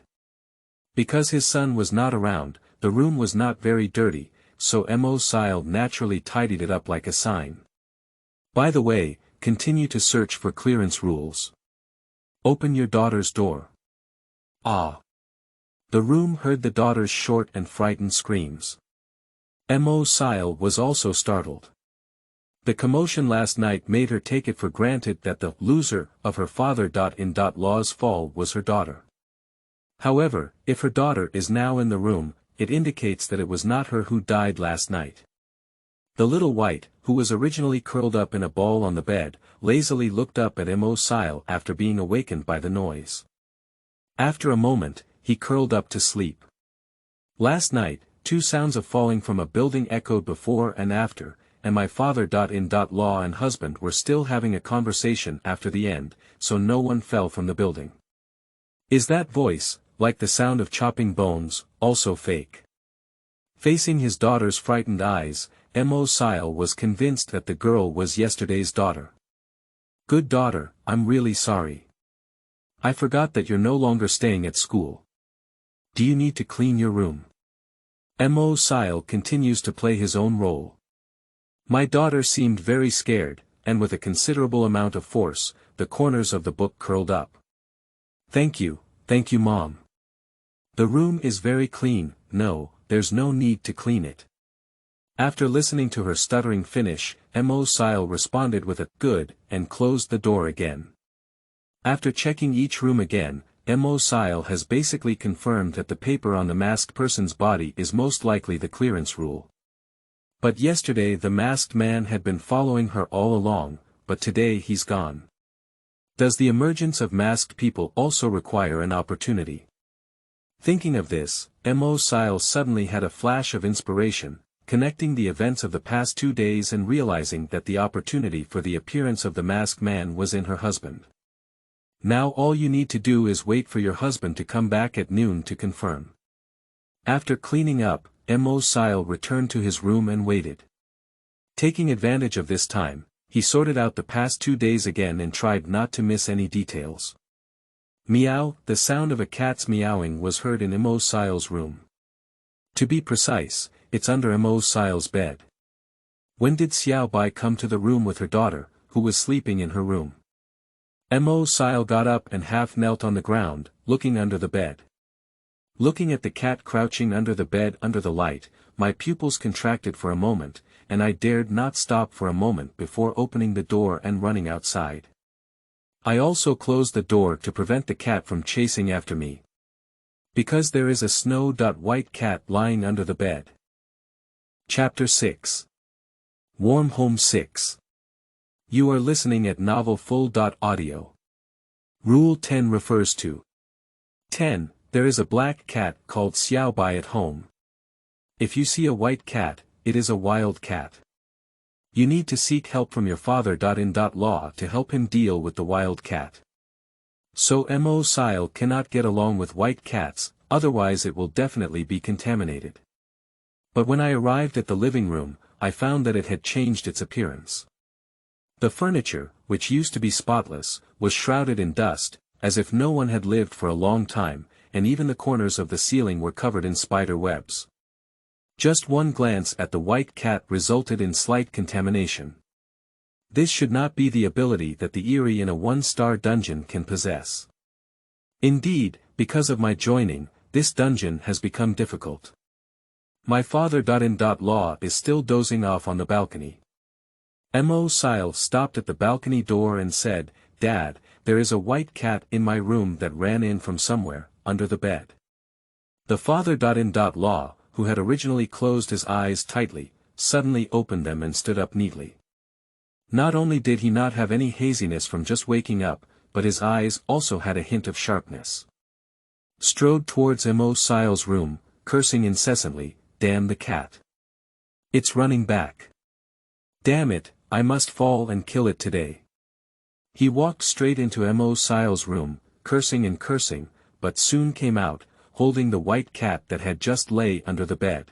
[SPEAKER 1] Because his son was not around, the room was not very dirty, so Mo Cile naturally tidied it up like a sign. By the way, continue to search for clearance rules. Open your daughter's door. Ah. The room heard the daughter's short and frightened screams. Mo Cile was also startled. The commotion last night made her take it for granted that the loser of her father.in.law's fall was her daughter. However, if her daughter is now in the room, it indicates that it was not her who died last night. The little white, who was originally curled up in a ball on the bed, lazily looked up at Mo Cile after being awakened by the noise. After a moment, he curled up to sleep. Last night, 2 sounds of falling from a building echoed before and after, and my father.in.law and husband were still having a conversation after the end, so no one fell from the building. Is that voice, like the sound of chopping bones, also fake? Facing his daughter's frightened eyes, Mo Cile was convinced that the girl was yesterday's daughter. Good daughter, I'm really sorry. I forgot that you're no longer staying at school. Do you need to clean your room? Mo Cile continues to play his own role. My daughter seemed very scared, and with a considerable amount of force, the corners of the book curled up. Thank you, Mom. The room is very clean, no, there's no need to clean it. After listening to her stuttering finish, Mo Cile responded with a good and closed the door again. After checking each room again, Mo Cile has basically confirmed that the paper on the masked person's body is most likely the clearance rule. But yesterday the masked man had been following her all along, but today he's gone. Does the emergence of masked people also require an opportunity? Thinking of this, Mo Cile suddenly had a flash of inspiration, connecting the events of the past 2 days and realizing that the opportunity for the appearance of the masked man was in her husband. Now all you need to do is wait for your husband to come back at noon to confirm. After cleaning up, Mo Cile returned to his room and waited. Taking advantage of this time, he sorted out the past 2 days again and tried not to miss any details. Meow, the sound of a cat's meowing was heard in Mo Cile's room. To be precise, it's under Mo Cile's bed. When did Xiao Bai come to the room with her daughter, who was sleeping in her room? Mo Cile got up and half knelt on the ground, looking under the bed. Looking at the cat crouching under the bed under the light, my pupils contracted for a moment, and I dared not stop for a moment before opening the door and running outside. I also closed the door to prevent the cat from chasing after me. Because there is a snow-white cat lying under the bed. Chapter 6. Warm Home 6. You are listening at Novel Full.audio. Rule 10 refers to 10. There is a black cat called Xiao Bai at home. If you see a white cat, it is a wild cat. You need to seek help from your father.in.law to help him deal with the wild cat. So Mo Cile cannot get along with white cats, otherwise it will definitely be contaminated. But when I arrived at the living room, I found that it had changed its appearance. The furniture, which used to be spotless, was shrouded in dust, as if no one had lived for a long time, and even the corners of the ceiling were covered in spider webs. Just one glance at the white cat resulted in slight contamination. This should not be the ability that the eerie in a 1-star dungeon can possess. Indeed, because of my joining, this dungeon has become difficult. My father.in.law is still dozing off on the balcony. Mo Cile stopped at the balcony door and said, "Dad, there is a white cat in my room that ran in from somewhere, under the bed." The father.in.law, who had originally closed his eyes tightly, suddenly opened them and stood up neatly. Not only did he not have any haziness from just waking up, but his eyes also had a hint of sharpness. Strode towards Mo Cile's room, cursing incessantly, "Damn the cat. It's running back. Damn it, I must fall and kill it today." He walked straight into Mo Cile's room, cursing and cursing, but soon came out, holding the white cat that had just lay under the bed.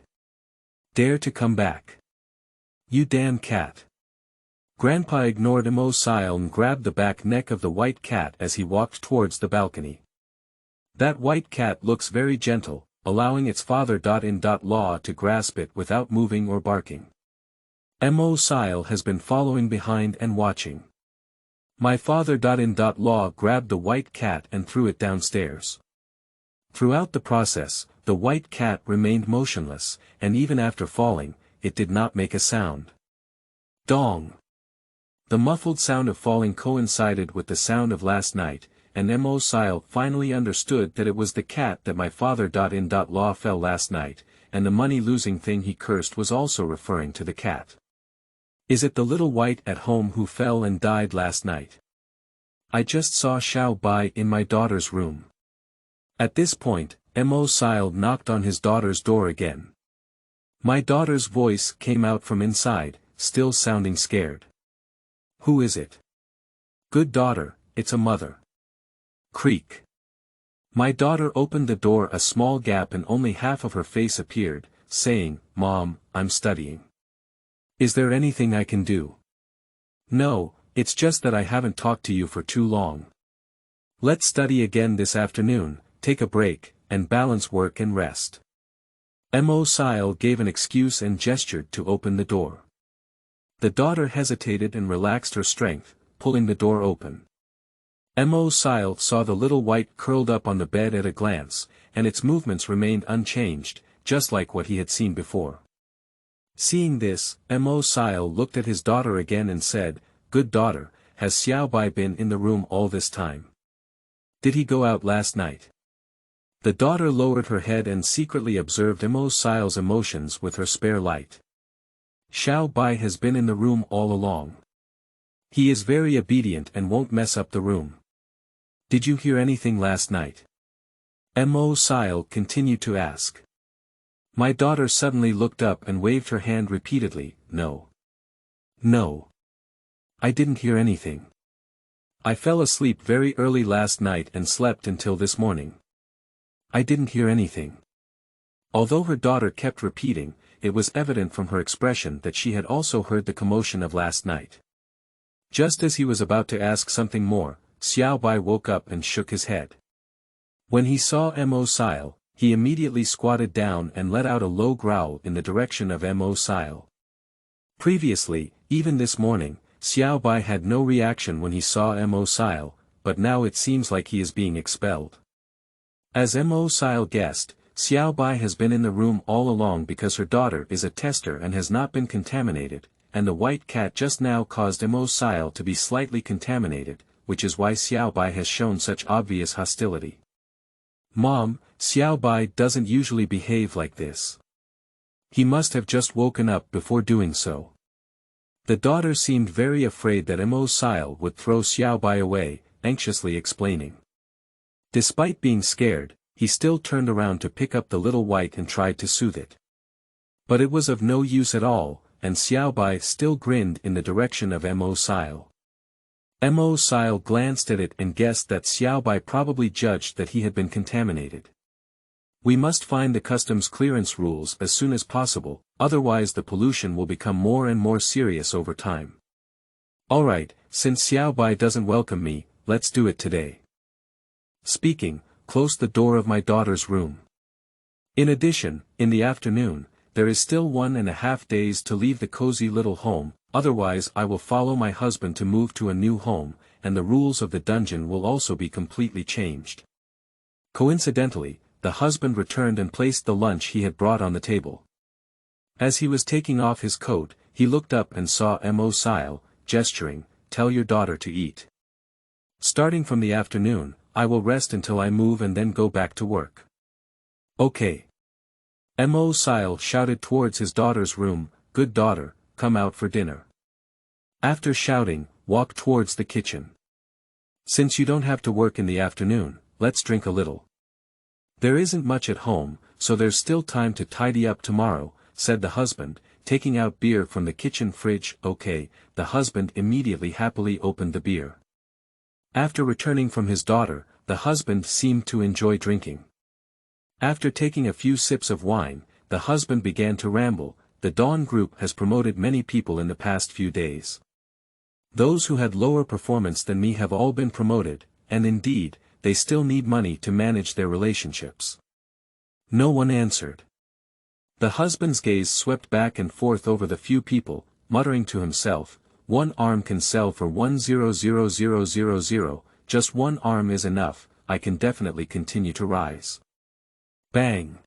[SPEAKER 1] "Dare to come back. You damn cat." Grandpa ignored Mo Cile and grabbed the back neck of the white cat as he walked towards the balcony. That white cat looks very gentle, allowing its father.in.law to grasp it without moving or barking. Mo Cile has been following behind and watching. My father.in.law grabbed the white cat and threw it downstairs. Throughout the process, the white cat remained motionless, and even after falling, it did not make a sound. Dong! The muffled sound of falling coincided with the sound of last night, and Mo Cile finally understood that it was the cat that my father.in.law fell last night, and the money-losing thing he cursed was also referring to the cat. Is it the little white at home who fell and died last night? I just saw Xiao Bai in my daughter's room. At this point, Mo Cile knocked on his daughter's door again. My daughter's voice came out from inside, still sounding scared. "Who is it?" "Good daughter, it's a mother." Creak. My daughter opened the door a small gap and only half of her face appeared, saying, "Mom, I'm studying. Is there anything I can do?" "No, it's just that I haven't talked to you for too long. Let's study again this afternoon, take a break, and balance work and rest." Mo Cile gave an excuse and gestured to open the door. The daughter hesitated and relaxed her strength, pulling the door open. Mo Cile saw the little white curled up on the bed at a glance, and its movements remained unchanged, just like what he had seen before. Seeing this, Mo Cile looked at his daughter again and said, "Good daughter, has Xiao Bai been in the room all this time?" Did he go out last night? The daughter lowered her head and secretly observed Mo Cile's emotions with her spare light. Xiao Bai has been in the room all along. He is very obedient and won't mess up the room. Did you hear anything last night? Mo Cile continued to ask. My daughter suddenly looked up and waved her hand repeatedly. No. No. I didn't hear anything. I fell asleep very early last night and slept until this morning. I didn't hear anything. Although her daughter kept repeating, it was evident from her expression that she had also heard the commotion of last night. Just as he was about to ask something more, Xiao Bai woke up and shook his head. When he saw Mo Cile, he immediately squatted down and let out a low growl in the direction of Mo Cile. Previously, even this morning, Xiao Bai had no reaction when he saw Mo Cile, but now it seems like he is being expelled. As Mo Cile guessed, Xiao Bai has been in the room all along because her daughter is a tester and has not been contaminated, and the white cat just now caused Mo Cile to be slightly contaminated, which is why Xiao Bai has shown such obvious hostility. Mom, Xiao Bai doesn't usually behave like this. He must have just woken up before doing so. The daughter seemed very afraid that Mo Cile would throw Xiao Bai away, anxiously explaining. Despite being scared, he still turned around to pick up the little white and tried to soothe it. But it was of no use at all, and Xiao Bai still grinned in the direction of Mo Cile. Mo Cile glanced at it and guessed that Xiao Bai probably judged that he had been contaminated. We must find the customs clearance rules as soon as possible, otherwise the pollution will become more and more serious over time. Alright, since Xiao Bai doesn't welcome me, let's do it today. Speaking, close the door of my daughter's room. In addition, in the afternoon, there is still 1.5 days to leave the cozy little home, otherwise I will follow my husband to move to a new home, and the rules of the dungeon will also be completely changed. Coincidentally, the husband returned and placed the lunch he had brought on the table. As he was taking off his coat, he looked up and saw Mo Cile, gesturing, tell your daughter to eat. Starting from the afternoon, I will rest until I move and then go back to work. Okay. Mo Cile shouted towards his daughter's room, good daughter, come out for dinner. After shouting, walk towards the kitchen. Since you don't have to work in the afternoon, let's drink a little. There isn't much at home, so there's still time to tidy up tomorrow, said the husband, taking out beer from the kitchen fridge. Okay, the husband immediately happily opened the beer. After returning from his daughter, the husband seemed to enjoy drinking. After taking a few sips of wine, the husband began to ramble. The Dawn Group has promoted many people in the past few days. Those who had lower performance than me have all been promoted, and indeed, they still need money to manage their relationships. No one answered. The husband's gaze swept back and forth over the few people, muttering to himself, one arm can sell for 100,000, just one arm is enough, I can definitely continue to rise. Bang!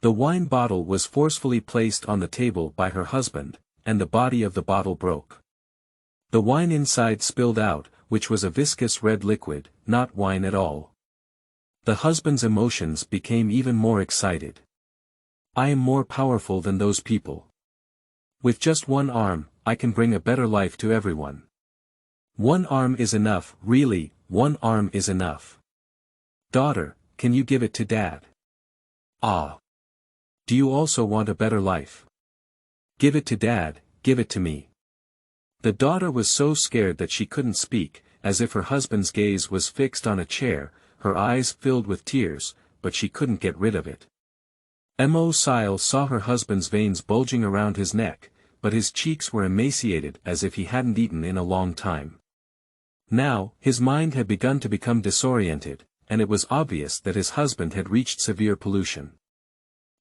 [SPEAKER 1] The wine bottle was forcefully placed on the table by her husband, and the body of the bottle broke. The wine inside spilled out, which was a viscous red liquid, not wine at all. The husband's emotions became even more excited. I am more powerful than those people. With just one arm, I can bring a better life to everyone. One arm is enough, really, one arm is enough. Daughter, can you give it to Dad? Ah. Do you also want a better life? Give it to Dad, give it to me. The daughter was so scared that she couldn't speak, as if her husband's gaze was fixed on a chair, her eyes filled with tears, but she couldn't get rid of it. Mo Cile saw her husband's veins bulging around his neck, but his cheeks were emaciated as if he hadn't eaten in a long time. Now, his mind had begun to become disoriented, and it was obvious that his husband had reached severe pollution.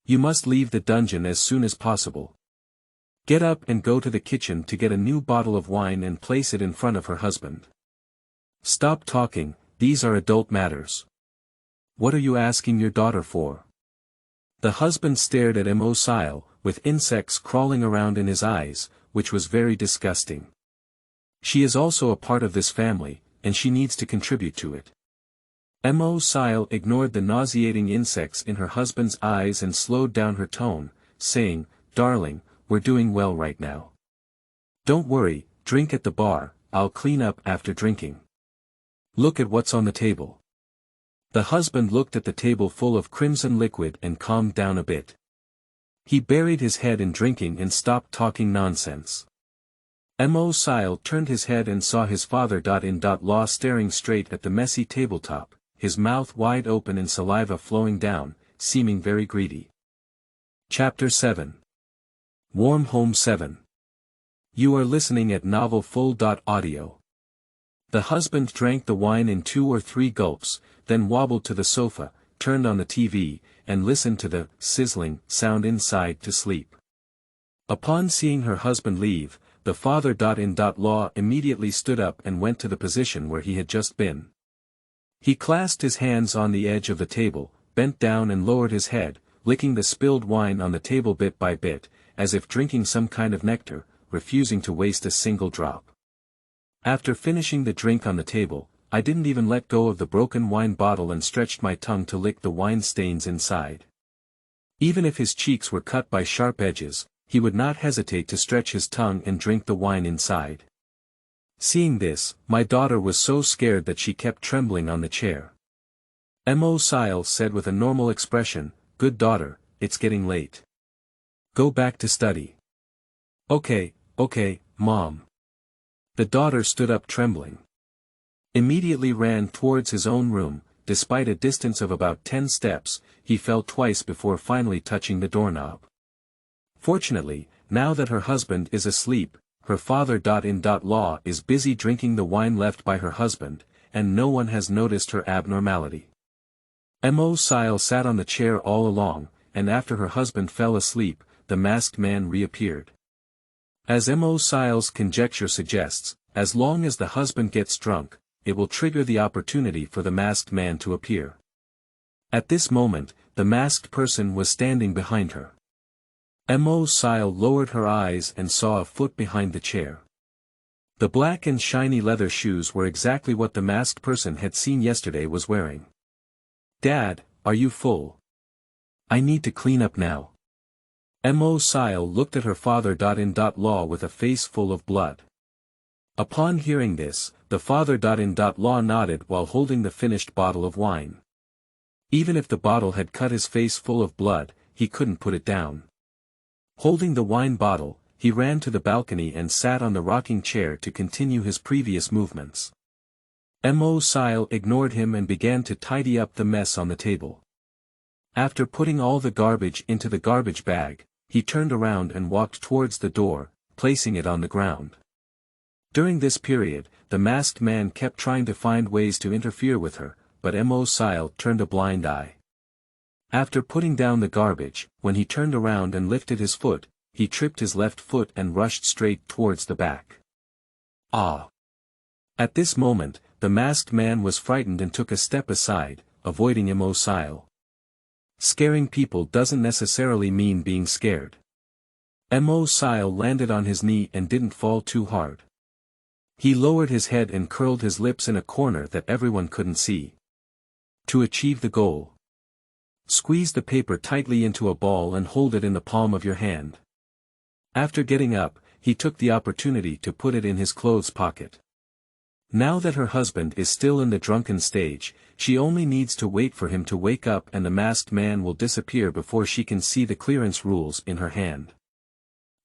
[SPEAKER 1] You must leave the dungeon as soon as possible. Get up and go to the kitchen to get a new bottle of wine and place it in front of her husband. Stop talking, these are adult matters. What are you asking your daughter for? The husband stared at Mo Cile, with insects crawling around in his eyes, which was very disgusting. She is also a part of this family, and she needs to contribute to it. Mo Cile ignored the nauseating insects in her husband's eyes and slowed down her tone, saying, "Darling, we're doing well right now. Don't worry, drink at the bar, I'll clean up after drinking. Look at what's on the table." The husband looked at the table full of crimson liquid and calmed down a bit. He buried his head in drinking and stopped talking nonsense. Mo Cile turned his head and saw his father-in-law staring straight at the messy tabletop, his mouth wide open and saliva flowing down, seeming very greedy. Chapter 7. Warm Home 7. You are listening at Novel Full.audio. The husband drank the wine in 2 or 3 gulps, then wobbled to the sofa, turned on the TV, and listened to the sizzling sound inside to sleep. Upon seeing her husband leave, the father-in-law immediately stood up and went to the position where he had just been. He clasped his hands on the edge of the table, bent down and lowered his head, licking the spilled wine on the table bit by bit, as if drinking some kind of nectar, refusing to waste a single drop. After finishing the drink on the table, I didn't even let go of the broken wine bottle and stretched my tongue to lick the wine stains inside. Even if his cheeks were cut by sharp edges, he would not hesitate to stretch his tongue and drink the wine inside. Seeing this, my daughter was so scared that she kept trembling on the chair. Mo Cile said with a normal expression, "Good daughter, it's getting late. Go back to study." Okay, Mom." The daughter stood up trembling. Immediately ran towards his own room. Despite a distance of about 10 steps, he fell twice before finally touching the doorknob. Fortunately, now that her husband is asleep, her father-in-law is busy drinking the wine left by her husband, and no one has noticed her abnormality. Mo Cile sat on the chair all along, and after her husband fell asleep, the masked man reappeared. As Mo Cile's conjecture suggests, as long as the husband gets drunk, it will trigger the opportunity for the masked man to appear. At this moment, the masked person was standing behind her. Mo Cile lowered her eyes and saw a foot behind the chair. The black and shiny leather shoes were exactly what the masked person had seen yesterday was wearing. "Dad, are you full? I need to clean up now." Mo Cile looked at her father-in-law with a face full of blood. Upon hearing this, the father-in-law nodded while holding the finished bottle of wine. Even if the bottle had cut his face full of blood, he couldn't put it down. Holding the wine bottle, he ran to the balcony and sat on the rocking chair to continue his previous movements. Mo Cile ignored him and began to tidy up the mess on the table. After putting all the garbage into the garbage bag, he turned around and walked towards the door, placing it on the ground. During this period, the masked man kept trying to find ways to interfere with her, but Mo Cile turned a blind eye. After putting down the garbage, when he turned around and lifted his foot, he tripped his left foot and rushed straight towards the back. Ah! At this moment, the masked man was frightened and took a step aside, avoiding Mo Cile. Scaring people doesn't necessarily mean being scared. Mo Cile landed on his knee and didn't fall too hard. He lowered his head and curled his lips in a corner that everyone couldn't see. To achieve the goal, squeeze the paper tightly into a ball and hold it in the palm of your hand. After getting up, he took the opportunity to put it in his clothes pocket. Now that her husband is still in the drunken stage, she only needs to wait for him to wake up and the masked man will disappear before she can see the clearance rules in her hand.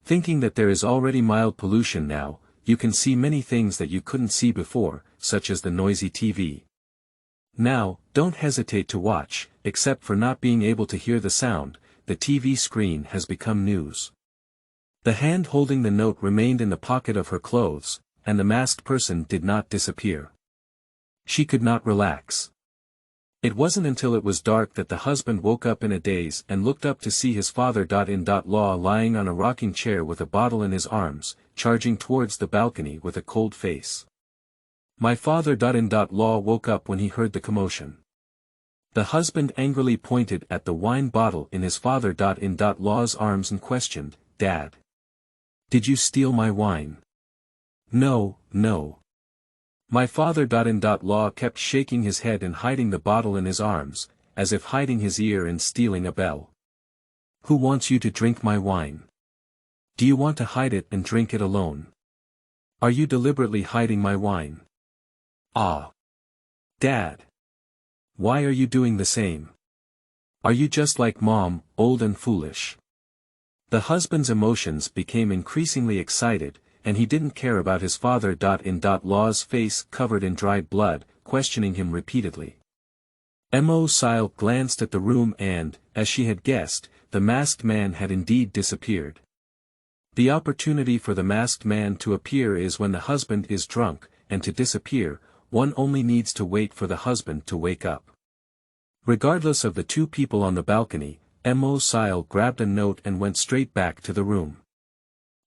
[SPEAKER 1] Thinking that there is already mild pollution now, you can see many things that you couldn't see before, such as the noisy TV. Now, don't hesitate to watch, except for not being able to hear the sound, the TV screen has become news. The hand holding the note remained in the pocket of her clothes, and the masked person did not disappear. She could not relax. It wasn't until it was dark that the husband woke up in a daze and looked up to see his father-in-law lying on a rocking chair with a bottle in his arms, charging towards the balcony with a cold face. My father-in-law woke up when he heard the commotion. The husband angrily pointed at the wine bottle in his father-in-law's arms and questioned, "Dad, did you steal my wine?" No. My father.in.law kept shaking his head and hiding the bottle in his arms, as if hiding his ear and stealing a bell. Who wants you to drink my wine? Do you want to hide it and drink it alone? Are you deliberately hiding my wine? Ah. Dad. Why are you doing the same? Are you just like Mom, old and foolish? The husband's emotions became increasingly excited, and he didn't care about his father.in.law's face covered in dried blood, questioning him repeatedly. Mo Cile glanced at the room and, as she had guessed, the masked man had indeed disappeared. The opportunity for the masked man to appear is when the husband is drunk, and to disappear, one only needs to wait for the husband to wake up. Regardless of the two people on the balcony, Mo Cile grabbed a note and went straight back to the room.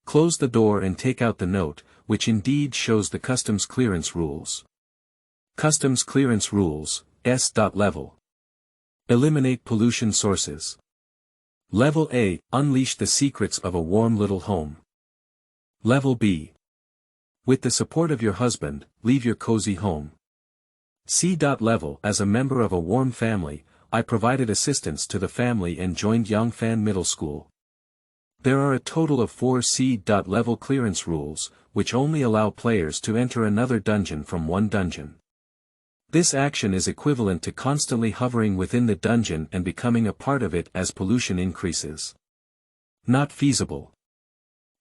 [SPEAKER 1] Close the door and take out the note, which indeed shows the customs clearance rules. Customs clearance rules, S.Level. Eliminate pollution sources. Level A, unleash the secrets of a warm little home. Level B. With the support of your husband, leave your cozy home. C.Level, as a member of a warm family, I provided assistance to the family and joined Yangfan Middle School. There are a total of 4 C.Level clearance rules, which only allow players to enter another dungeon from one dungeon. This action is equivalent to constantly hovering within the dungeon and becoming a part of it as pollution increases. Not feasible.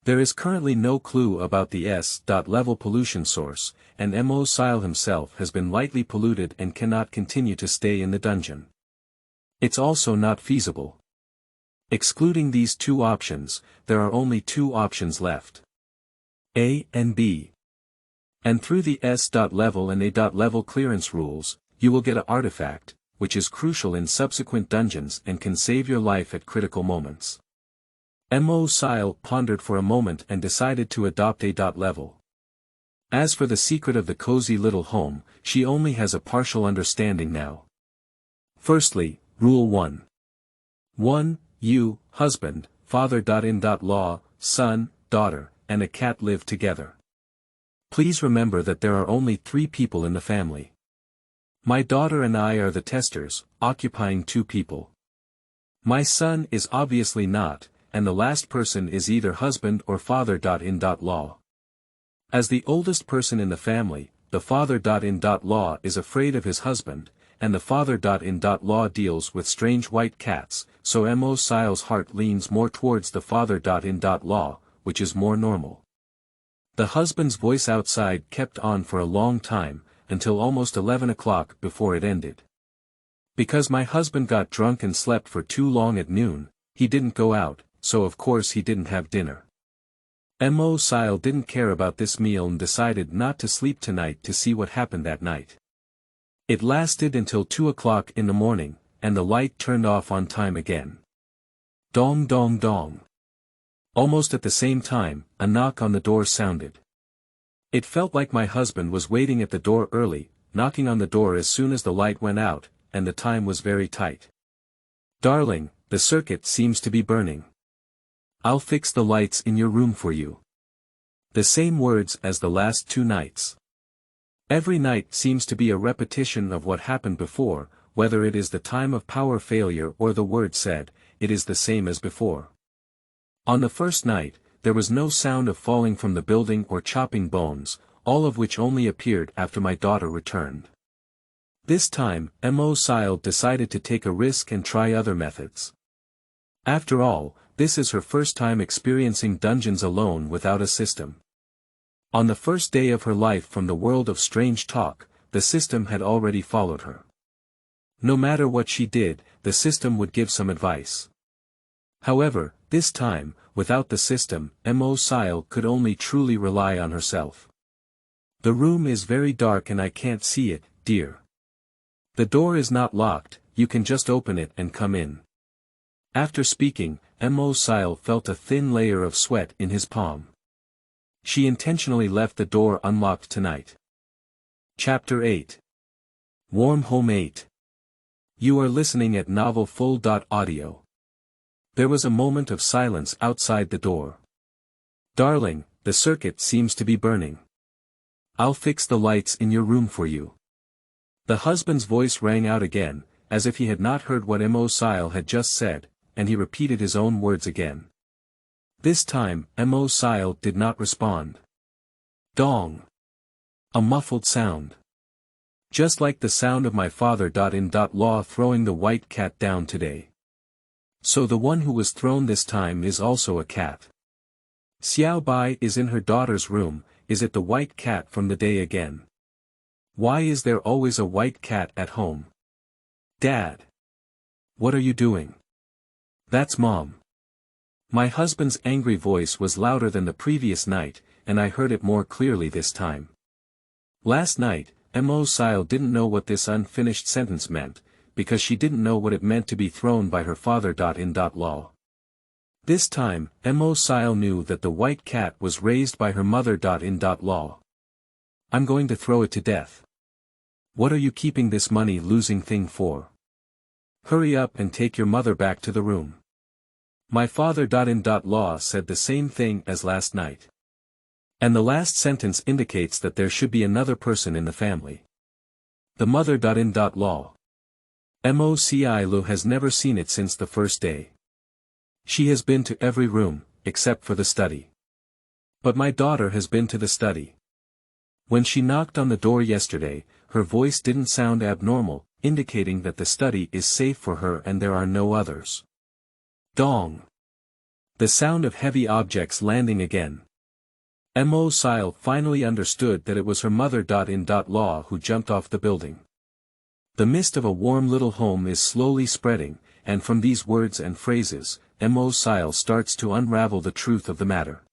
[SPEAKER 1] There is currently no clue about the S.Level pollution source, and Mo Cile himself has been lightly polluted and cannot continue to stay in the dungeon. It's also not feasible. Excluding these two options, there are only two options left. A and B. And through the S.Level and A.Level clearance rules, you will get an artifact, which is crucial in subsequent dungeons and can save your life at critical moments. Mo Cile pondered for a moment and decided to adopt A.Level. As for the secret of the cozy little home, she only has a partial understanding now. Firstly, Rule 1. 1. You, husband, father.in.law, son, daughter, and a cat live together. Please remember that there are only 3 people in the family. My daughter and I are the testers, occupying 2 people. My son is obviously not, and the last person is either husband or father.in.law. As the oldest person in the family, the father.in.law is afraid of his husband, and the father.in.law deals with strange white cats, so Mo Cile's heart leans more towards the father.in.law, which is more normal. The husband's voice outside kept on for a long time, until almost 11 o'clock before it ended. Because my husband got drunk and slept for too long at noon, he didn't go out, so of course he didn't have dinner. Mo Cile didn't care about this meal and decided not to sleep tonight to see what happened that night. It lasted until 2 o'clock in the morning, and the light turned off on time again. Dong dong dong. Almost at the same time, a knock on the door sounded. It felt like my husband was waiting at the door early, knocking on the door as soon as the light went out, and the time was very tight. Darling, the circuit seems to be burning. I'll fix the lights in your room for you. The same words as the last 2 nights. Every night seems to be a repetition of what happened before, whether it is the time of power failure or the word said, it is the same as before. On the first night, there was no sound of falling from the building or chopping bones, all of which only appeared after my daughter returned. This time, Mo Cile decided to take a risk and try other methods. After all, this is her first time experiencing dungeons alone without a system. On the first day of her life from the world of strange talk, the system had already followed her. No matter what she did, the system would give some advice. However, this time, without the system, Mo Cile could only truly rely on herself. The room is very dark and I can't see it, dear. The door is not locked, you can just open it and come in. After speaking, Mo Cile felt a thin layer of sweat in his palm. She intentionally left the door unlocked tonight. Chapter 8. Warm Home 8. You are listening at novelfull.audio. There was a moment of silence outside the door. Darling, the circuit seems to be burning. I'll fix the lights in your room for you. The husband's voice rang out again, as if he had not heard what Mo Cile had just said, and he repeated his own words again. This time, Mo Cile did not respond. Dong. A muffled sound. Just like the sound of my father.in.law throwing the white cat down today. So the one who was thrown this time is also a cat. Xiao Bai is in her daughter's room. Is it the white cat from the day again? Why is there always a white cat at home? Dad. What are you doing? That's Mom. My husband's angry voice was louder than the previous night, and I heard it more clearly this time. Last night, Mo Cile didn't know what this unfinished sentence meant, because she didn't know what it meant to be thrown by her father.in.law. This time, Mo Cile knew that the white cat was raised by her mother.in.law. I'm going to throw it to death. What are you keeping this money-losing thing for? Hurry up and take your mother back to the room. My father.in.law said the same thing as last night. And the last sentence indicates that there should be another person in the family. The mother.in.law. Mo Cile has never seen it since the first day. She has been to every room, except for the study. But my daughter has been to the study. When she knocked on the door yesterday, her voice didn't sound abnormal, indicating that the study is safe for her and there are no others. Dong. The sound of heavy objects landing again. Mo Cile finally understood that it was her mother.in.law who jumped off the building. The mist of a warm little home is slowly spreading, and from these words and phrases, Mo Cile starts to unravel the truth of the matter.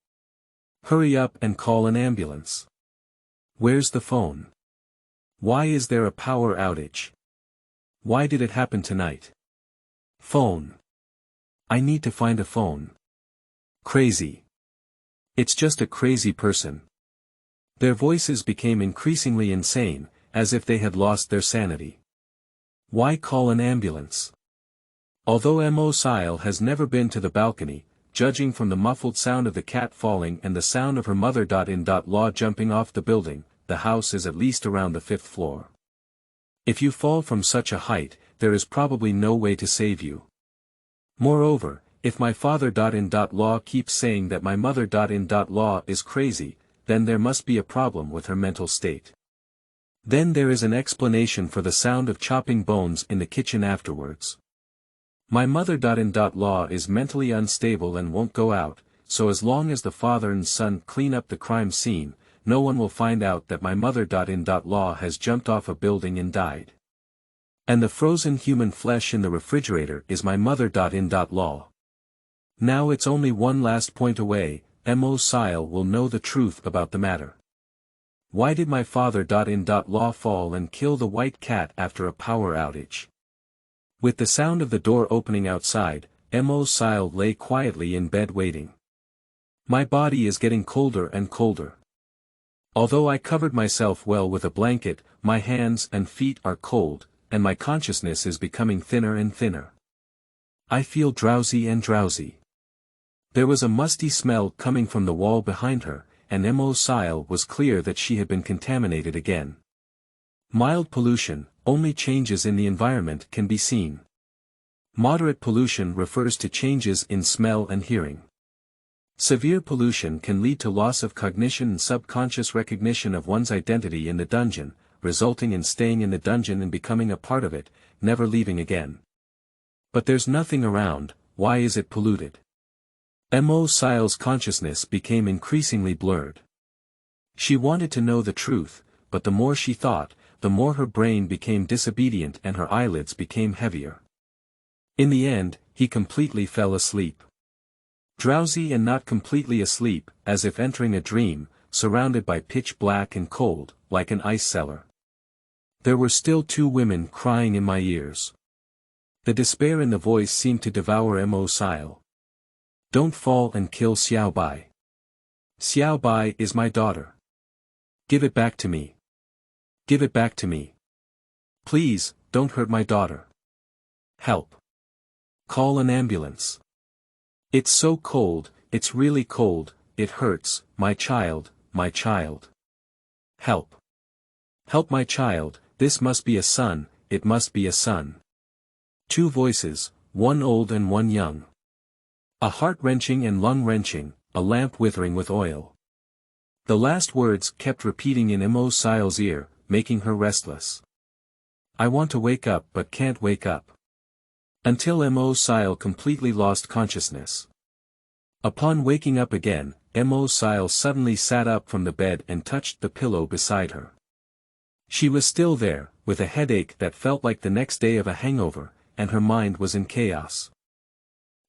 [SPEAKER 1] Hurry up and call an ambulance. Where's the phone? Why is there a power outage? Why did it happen tonight? Phone. I need to find a phone. Crazy. It's just a crazy person. Their voices became increasingly insane, as if they had lost their sanity. Why call an ambulance? Although Mo Cile has never been to the balcony, judging from the muffled sound of the cat falling and the sound of her mother.in.law jumping off the building, the house is at least around the 5th floor. If you fall from such a height, there is probably no way to save you. Moreover, if my father.in.law keeps saying that my mother.in.law is crazy, then there must be a problem with her mental state. Then there is an explanation for the sound of chopping bones in the kitchen afterwards. My mother.in.law is mentally unstable and won't go out, so as long as the father and son clean up the crime scene, no one will find out that my mother.in.law has jumped off a building and died. And the frozen human flesh in the refrigerator is my mother.in.law. Now it's only one last point away, Mo Cile will know the truth about the matter. Why did my father.in.law fall and kill the white cat after a power outage? With the sound of the door opening outside, Mo Cile lay quietly in bed waiting. My body is getting colder and colder. Although I covered myself well with a blanket, my hands and feet are cold, and my consciousness is becoming thinner and thinner. I feel drowsy and drowsy. There was a musty smell coming from the wall behind her, and Mo Cile was clear that she had been contaminated again. Mild pollution, only changes in the environment can be seen. Moderate pollution refers to changes in smell and hearing. Severe pollution can lead to loss of cognition and subconscious recognition of one's identity in the dungeon, resulting in staying in the dungeon and becoming a part of it, never leaving again. But there's nothing around, why is it polluted? Mo Cile's consciousness became increasingly blurred. She wanted to know the truth, but the more she thought, the more her brain became disobedient and her eyelids became heavier. In the end, he completely fell asleep. Drowsy and not completely asleep, as if entering a dream, surrounded by pitch black and cold, like an ice cellar. There were still 2 women crying in my ears. The despair in the voice seemed to devour Mo Cile. Don't fall and kill Xiao Bai. Xiao Bai is my daughter. Give it back to me. Give it back to me. Please, don't hurt my daughter. Help. Call an ambulance. It's so cold, it's really cold, it hurts, my child, my child. Help. Help my child, this must be a son, it must be a son. Two voices, one old and one young. A heart-wrenching and lung-wrenching, a lamp withering with oil. The last words kept repeating in Mo Cile's ear, making her restless. I want to wake up but can't wake up. Until Mo Cile completely lost consciousness. Upon waking up again, Mo Cile suddenly sat up from the bed and touched the pillow beside her. She was still there, with a headache that felt like the next day of a hangover, and her mind was in chaos.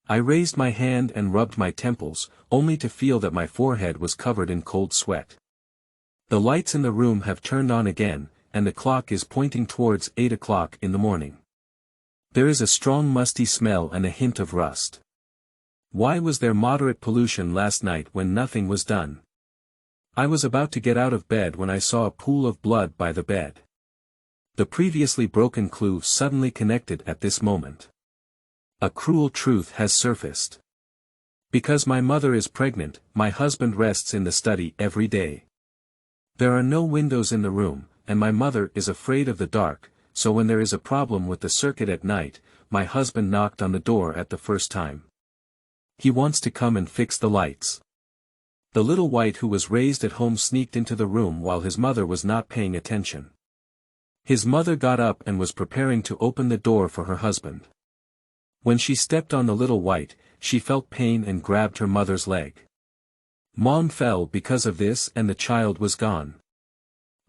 [SPEAKER 1] I raised my hand and rubbed my temples, only to feel that my forehead was covered in cold sweat. The lights in the room have turned on again, and the clock is pointing towards 8 o'clock in the morning. There is a strong musty smell and a hint of rust. Why was there moderate pollution last night when nothing was done? I was about to get out of bed when I saw a pool of blood by the bed. The previously broken clue suddenly connected at this moment. A cruel truth has surfaced. Because my mother is pregnant, my husband rests in the study every day. There are no windows in the room, and my mother is afraid of the dark, so when there is a problem with the circuit at night, my husband knocked on the door at the first time. He wants to come and fix the lights. The little white who was raised at home sneaked into the room while his mother was not paying attention. His mother got up and was preparing to open the door for her husband. When she stepped on the little white, she felt pain and grabbed her mother's leg. Mom fell because of this and the child was gone.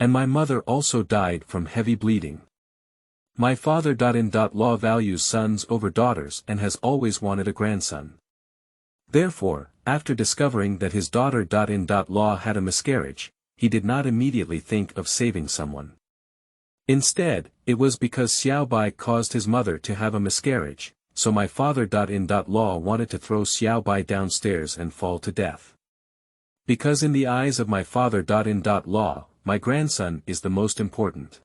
[SPEAKER 1] And my mother also died from heavy bleeding. My father.in.law values sons over daughters and has always wanted a grandson. Therefore, after discovering that his daughter.in.law had a miscarriage, he did not immediately think of saving someone. Instead, it was because Xiaobai caused his mother to have a miscarriage, so my father.in.law wanted to throw Xiaobai downstairs and fall to death. Because in the eyes of my father.in.law, my grandson is the most important.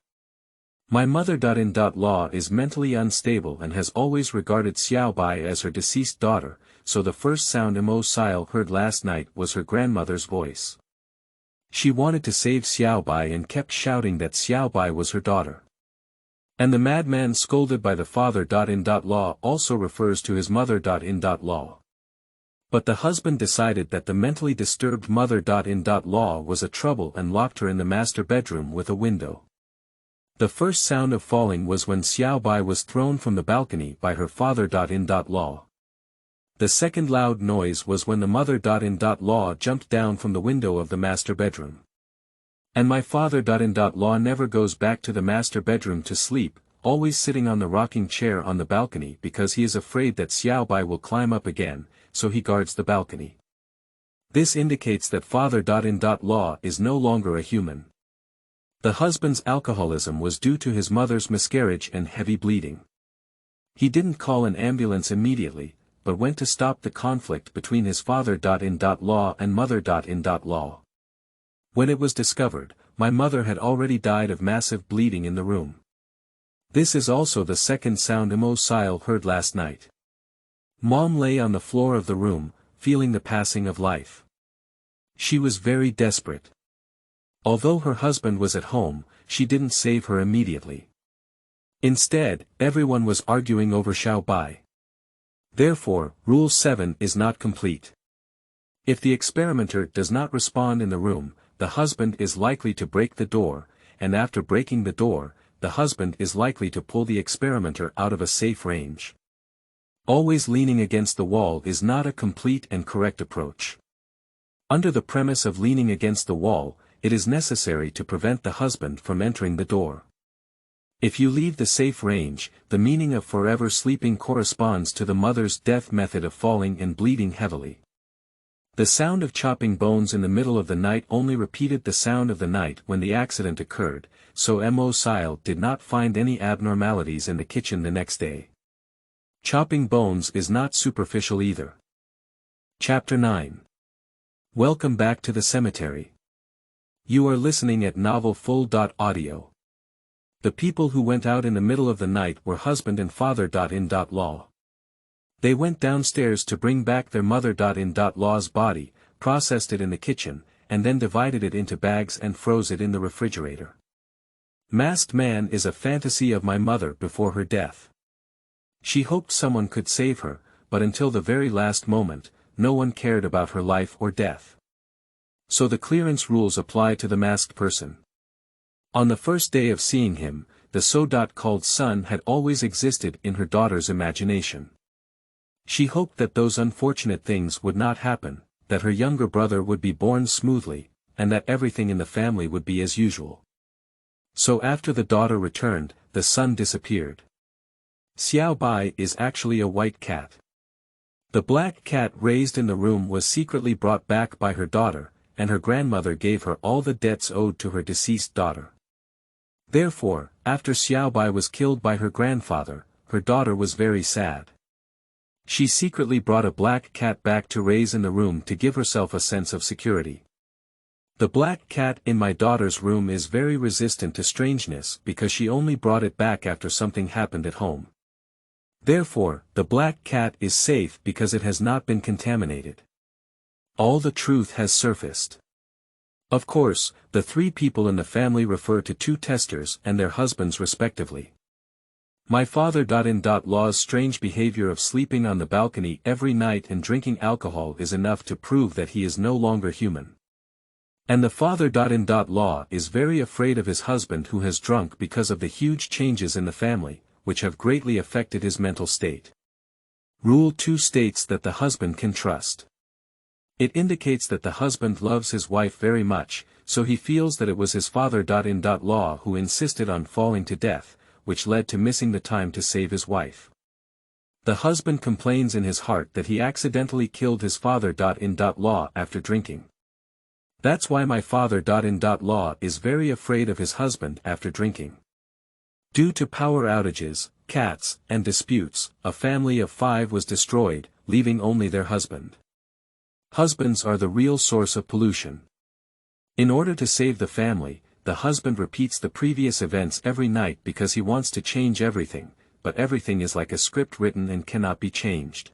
[SPEAKER 1] My mother.in.law is mentally unstable and has always regarded Xiaobai as her deceased daughter, so the first sound Mo Cile heard last night was her grandmother's voice. She wanted to save Xiaobai and kept shouting that Xiaobai was her daughter. And the madman scolded by the father.in.law also refers to his mother.in.law. But the husband decided that the mentally disturbed mother.in.law was a trouble and locked her in the master bedroom with a window. The first sound of falling was when Xiaobai was thrown from the balcony by her father.in.law. The second loud noise was when the mother.in.law jumped down from the window of the master bedroom. And my father.in.law never goes back to the master bedroom to sleep, always sitting on the rocking chair on the balcony because he is afraid that Xiaobai will climb up again, so he guards the balcony. This indicates that father.in.law is no longer a human. The husband's alcoholism was due to his mother's miscarriage and heavy bleeding. He didn't call an ambulance immediately, but went to stop the conflict between his father.in.law and mother.in.law. When it was discovered, my mother had already died of massive bleeding in the room. This is also the second sound Mo Cile heard last night. Mom lay on the floor of the room, feeling the passing of life. She was very desperate. Although her husband was at home, she didn't save her immediately. Instead, everyone was arguing over Xiaobai. Therefore, Rule 7 is not complete. If the experimenter does not respond in the room, the husband is likely to break the door, and after breaking the door, the husband is likely to pull the experimenter out of a safe range. Always leaning against the wall is not a complete and correct approach. Under the premise of leaning against the wall, it is necessary to prevent the husband from entering the door. If you leave the safe range, the meaning of forever sleeping corresponds to the mother's death method of falling and bleeding heavily. The sound of chopping bones in the middle of the night only repeated the sound of the night when the accident occurred, so Mo Cile did not find any abnormalities in the kitchen the next day. Chopping bones is not superficial either. Chapter 9. Welcome back to the cemetery. You are listening at novelfull.audio. The people who went out in the middle of the night were husband and father.in.law. They went downstairs to bring back their mother.in.law's body, processed it in the kitchen, and then divided it into bags and froze it in the refrigerator. Masked Man is a fantasy of my mother before her death. She hoped someone could save her, but until the very last moment, no one cared about her life or death. So the clearance rules apply to the masked person. On the first day of seeing him, the so-called son had always existed in her daughter's imagination. She hoped that those unfortunate things would not happen, that her younger brother would be born smoothly, and that everything in the family would be as usual. So after the daughter returned, the son disappeared. Xiao Bai is actually a white cat. The black cat raised in the room was secretly brought back by her daughter, and her grandmother gave her all the debts owed to her deceased daughter. Therefore, after Xiao Bai was killed by her grandfather, her daughter was very sad. She secretly brought a black cat back to raise in the room to give herself a sense of security. The black cat in my daughter's room is very resistant to strangeness because she only brought it back after something happened at home. Therefore, the black cat is safe because it has not been contaminated. All the truth has surfaced. Of course, the three people in the family refer to two testers and their husbands respectively. My father-in-law's strange behavior of sleeping on the balcony every night and drinking alcohol is enough to prove that he is no longer human. And the father-in-law is very afraid of his husband who has drunk because of the huge changes in the family, which have greatly affected his mental state. Rule 2 states that the husband can trust. It indicates that the husband loves his wife very much, so he feels that it was his father-in-law who insisted on falling to death, which led to missing the time to save his wife. The husband complains in his heart that he accidentally killed his father-in-law after drinking. That's why my father-in-law is very afraid of his husband after drinking. Due to power outages, cats, and disputes, a family of 5 was destroyed, leaving only their husband. Husbands are the real source of pollution. In order to save the family, the husband repeats the previous events every night because he wants to change everything, but everything is like a script written and cannot be changed.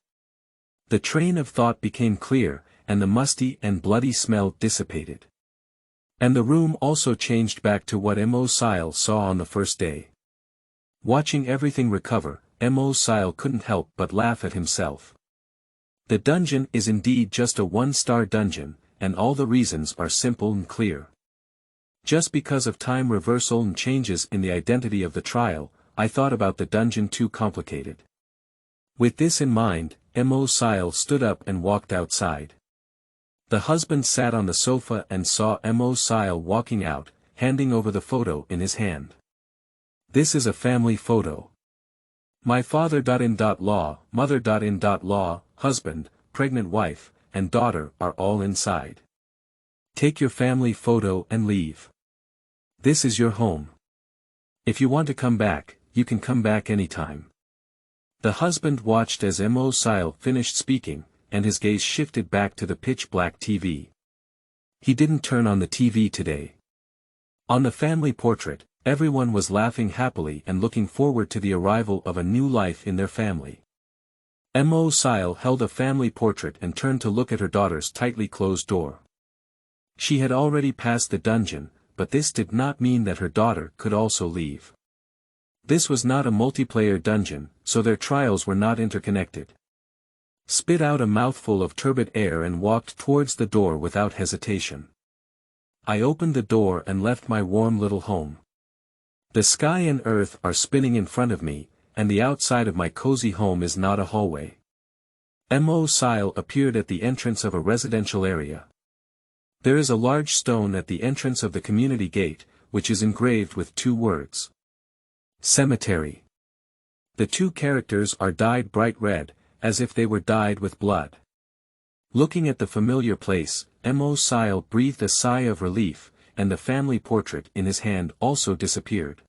[SPEAKER 1] The train of thought became clear, and the musty and bloody smell dissipated. And the room also changed back to what Mo Cile saw on the first day. Watching everything recover, Mo Cile couldn't help but laugh at himself. The dungeon is indeed just a 1-star dungeon, and all the reasons are simple and clear. Just because of time reversal and changes in the identity of the trial, I thought about the dungeon too complicated. With this in mind, Mo Cile stood up and walked outside. The husband sat on the sofa and saw Mo Cile walking out, handing over the photo in his hand. This is a family photo. My father-in-law, mother-in-law, husband, pregnant wife, and daughter are all inside. Take your family photo and leave. This is your home. If you want to come back, you can come back anytime. The husband watched as Mo Cile finished speaking, and his gaze shifted back to the pitch-black TV. He didn't turn on the TV today. On the family portrait, everyone was laughing happily and looking forward to the arrival of a new life in their family. Mo Cile held a family portrait and turned to look at her daughter's tightly closed door. She had already passed the dungeon, but this did not mean that her daughter could also leave. This was not a multiplayer dungeon, so their trials were not interconnected. Spit out a mouthful of turbid air and walked towards the door without hesitation. I opened the door and left my warm little home. The sky and earth are spinning in front of me, and the outside of my cozy home is not a hallway. Mo Cile appeared at the entrance of a residential area. There is a large stone at the entrance of the community gate, which is engraved with 2 words. Cemetery. The 2 characters are dyed bright red, as if they were dyed with blood. Looking at the familiar place, Mo Cile breathed a sigh of relief, and the family portrait in his hand also disappeared.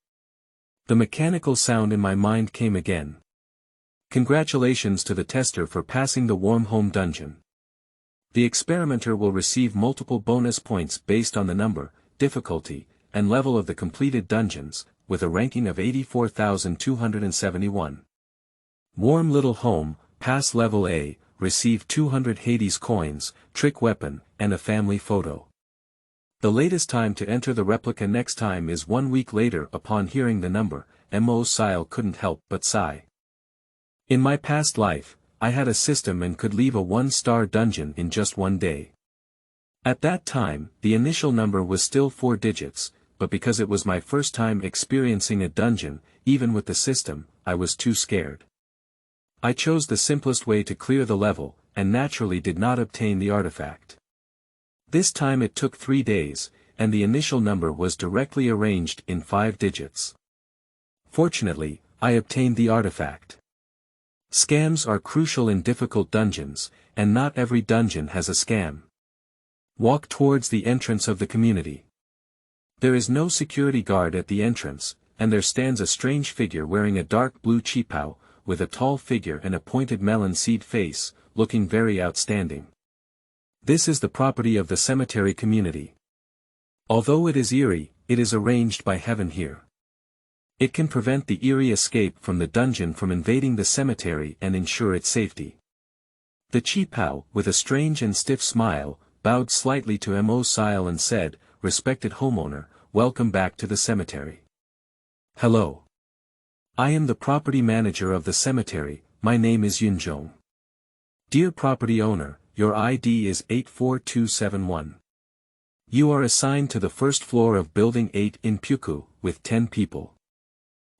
[SPEAKER 1] The mechanical sound in my mind came again. Congratulations to the tester for passing the warm home dungeon. The experimenter will receive multiple bonus points based on the number, difficulty, and level of the completed dungeons, with a ranking of 84,271. Warm little home, pass level A, receive 200 Hades coins, trick weapon, and a family photo. The latest time to enter the replica next time is 1 week later. Upon hearing the number, Mo Cile couldn't help but sigh. In my past life, I had a system and could leave a 1-star dungeon in just 1 day. At that time, the initial number was still 4 digits, but because it was my first time experiencing a dungeon, even with the system, I was too scared. I chose the simplest way to clear the level, and naturally did not obtain the artifact. This time it took 3 days, and the initial number was directly arranged in 5 digits. Fortunately, I obtained the artifact. Scams are crucial in difficult dungeons, and not every dungeon has a scam. Walk towards the entrance of the community. There is no security guard at the entrance, and there stands a strange figure wearing a dark blue qipao, with a tall figure and a pointed melon seed face, looking very outstanding. This is the property of the cemetery community. Although it is eerie, it is arranged by heaven here. It can prevent the eerie escape from the dungeon from invading the cemetery and ensure its safety. The qipao, with a strange and stiff smile, bowed slightly to Mo Cile and said, "Respected homeowner, welcome back to the cemetery." "Hello. I am the property manager of the cemetery, my name is Yunjong. Dear property owner, your ID is 84271. You are assigned to the first floor of Building 8 in Puku, with 10 people.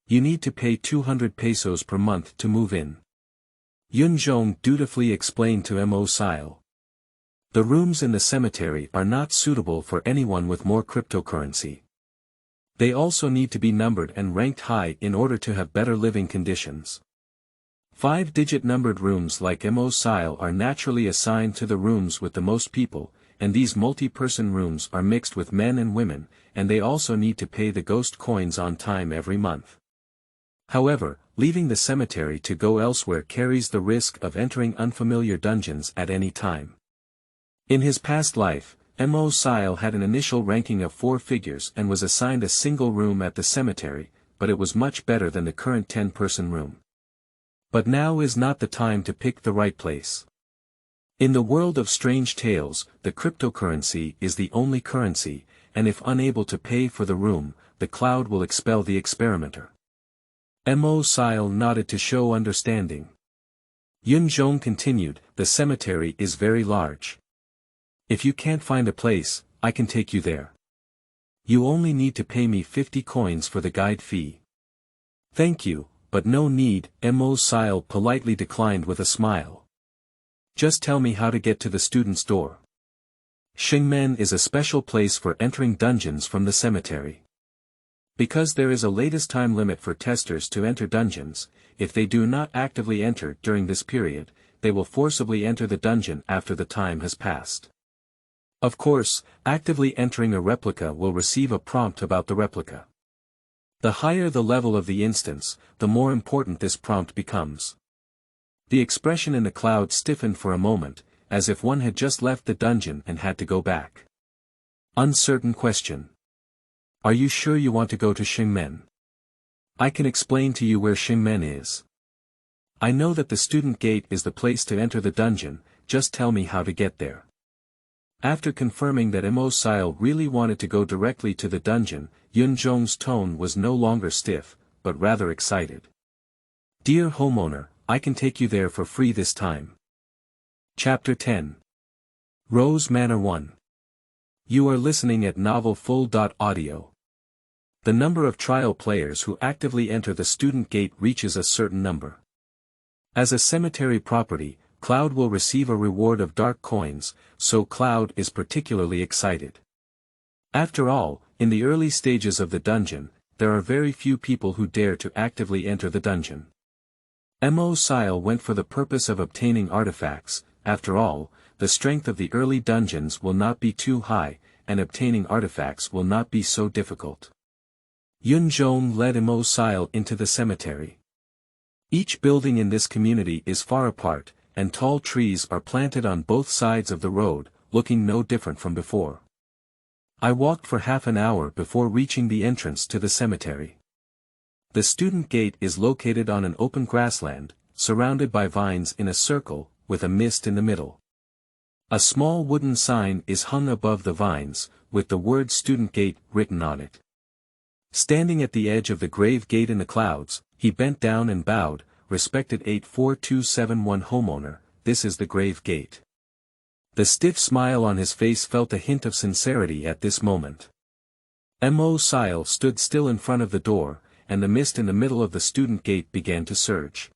[SPEAKER 1] You need to pay 200 pesos per month to move in." Yunjong dutifully explained to Mo Cile. The rooms in the cemetery are not suitable for anyone with more cryptocurrency. They also need to be numbered and ranked high in order to have better living conditions. 5-digit numbered rooms like Mo Cile are naturally assigned to the rooms with the most people, and these multi-person rooms are mixed with men and women, and they also need to pay the ghost coins on time every month. However, leaving the cemetery to go elsewhere carries the risk of entering unfamiliar dungeons at any time. In his past life, Mo Cile had an initial ranking of 4 figures and was assigned a single room at the cemetery, but it was much better than the current 10-person room. But now is not the time to pick the right place. In the world of strange tales, the cryptocurrency is the only currency, and if unable to pay for the room, the cloud will expel the experimenter. Mo Cile nodded to show understanding. Yunjong continued, "The cemetery is very large. If you can't find a place, I can take you there. You only need to pay me 50 coins for the guide fee." "Thank you, but no need," Mo Cile politely declined with a smile. "Just tell me how to get to the student's door." Shengmen is a special place for entering dungeons from the cemetery. Because there is a latest time limit for testers to enter dungeons, if they do not actively enter during this period, they will forcibly enter the dungeon after the time has passed. Of course, actively entering a replica will receive a prompt about the replica. The higher the level of the instance, the more important this prompt becomes. The expression in the cloud stiffened for a moment, as if one had just left the dungeon and had to go back. Uncertain question. "Are you sure you want to go to Shengmen? I can explain to you where Shengmen is. I know that the student gate is the place to enter the dungeon, just tell me how to get there." After confirming that Mo Cile really wanted to go directly to the dungeon, Yunjong's tone was no longer stiff, but rather excited. "Dear homeowner, I can take you there for free this time." Chapter 10. Rose Manor 1. You are listening at Novel Full.audio. The number of trial players who actively enter the student gate reaches a certain number. As a cemetery property, Cloud will receive a reward of dark coins, so Cloud is particularly excited. After all, in the early stages of the dungeon, there are very few people who dare to actively enter the dungeon. Mo Cile went for the purpose of obtaining artifacts. After all, the strength of the early dungeons will not be too high, and obtaining artifacts will not be so difficult. Yunjong led Mo Cile into the cemetery. Each building in this community is far apart, and tall trees are planted on both sides of the road, looking no different from before. I walked for half an hour before reaching the entrance to the cemetery. The student gate is located on an open grassland, surrounded by vines in a circle, with a mist in the middle. A small wooden sign is hung above the vines, with the word Student Gate written on it. Standing at the edge of the grave gate in the clouds, he bent down and bowed, "Respected 84271 homeowner, this is the grave gate." The stiff smile on his face felt a hint of sincerity at this moment. Mo Cile stood still in front of the door, and the mist in the middle of the student gate began to surge.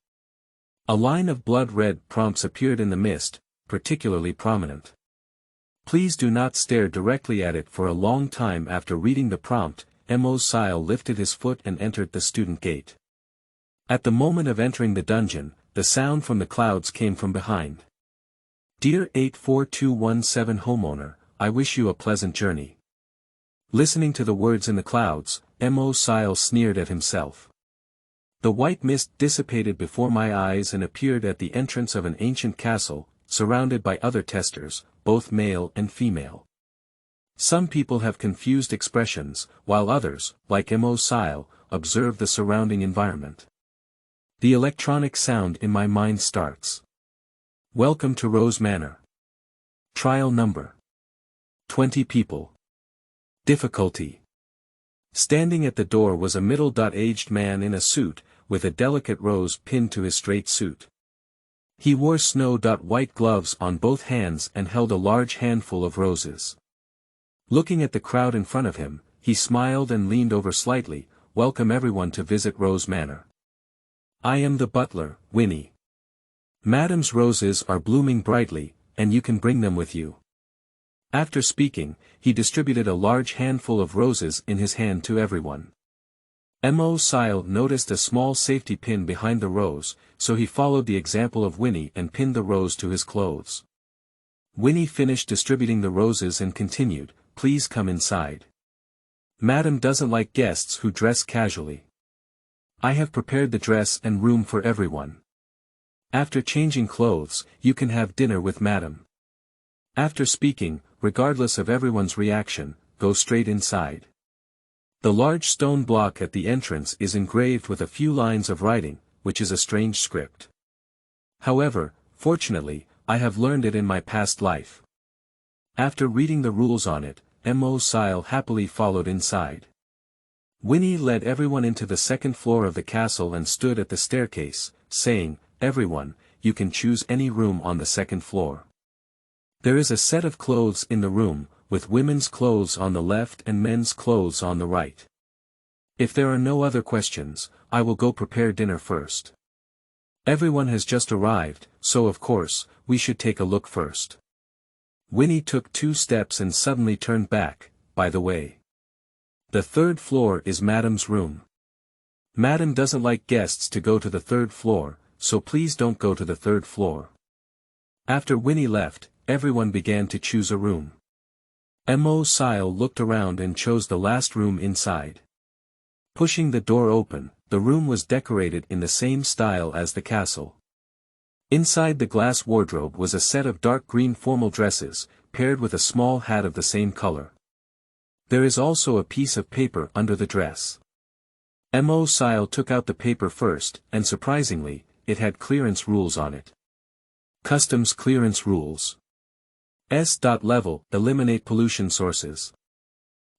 [SPEAKER 1] A line of blood-red prompts appeared in the mist, particularly prominent. Please do not stare directly at it for a long time. After reading the prompt, Mo Cile lifted his foot and entered the student gate. At the moment of entering the dungeon, the sound from the clouds came from behind. "Dear 84217 homeowner, I wish you a pleasant journey." Listening to the words in the clouds, Mo Cile sneered at himself. The white mist dissipated before my eyes and appeared at the entrance of an ancient castle, surrounded by other testers, both male and female. Some people have confused expressions, while others, like Mo Cile, observe the surrounding environment. The electronic sound in my mind starts. Welcome to Rose Manor. Trial number 20 people. Difficulty. Standing at the door was a middle-aged man in a suit, with a delicate rose pinned to his straight suit. He wore snow-white gloves on both hands and held a large handful of roses. Looking at the crowd in front of him, he smiled and leaned over slightly. "Welcome everyone to visit Rose Manor. I am the butler, Winnie. Madam's roses are blooming brightly, and you can bring them with you." After speaking, he distributed a large handful of roses in his hand to everyone. Mo Cile noticed a small safety pin behind the rose, so he followed the example of Winnie and pinned the rose to his clothes. Winnie finished distributing the roses and continued, "Please come inside. Madam doesn't like guests who dress casually. I have prepared the dress and room for everyone. After changing clothes, you can have dinner with Madam." After speaking, regardless of everyone's reaction, go straight inside. The large stone block at the entrance is engraved with a few lines of writing, which is a strange script. However, fortunately, I have learned it in my past life. After reading the rules on it, Mo Cile happily followed inside. Winnie led everyone into the second floor of the castle and stood at the staircase, saying, "Everyone, you can choose any room on the second floor. There is a set of clothes in the room, with women's clothes on the left and men's clothes on the right. If there are no other questions, I will go prepare dinner first. Everyone has just arrived, so of course, we should take a look first." Winnie took 2 steps and suddenly turned back. "By the way, the third floor is Madam's room. Madam doesn't like guests to go to the third floor, so please don't go to the third floor." After Winnie left, everyone began to choose a room. Mo Cile looked around and chose the last room inside. Pushing the door open, the room was decorated in the same style as the castle. Inside the glass wardrobe was a set of dark green formal dresses, paired with a small hat of the same color. There is also a piece of paper under the dress. Mo Cile took out the paper first, and surprisingly, it had clearance rules on it. Customs clearance rules. Level, eliminate pollution sources.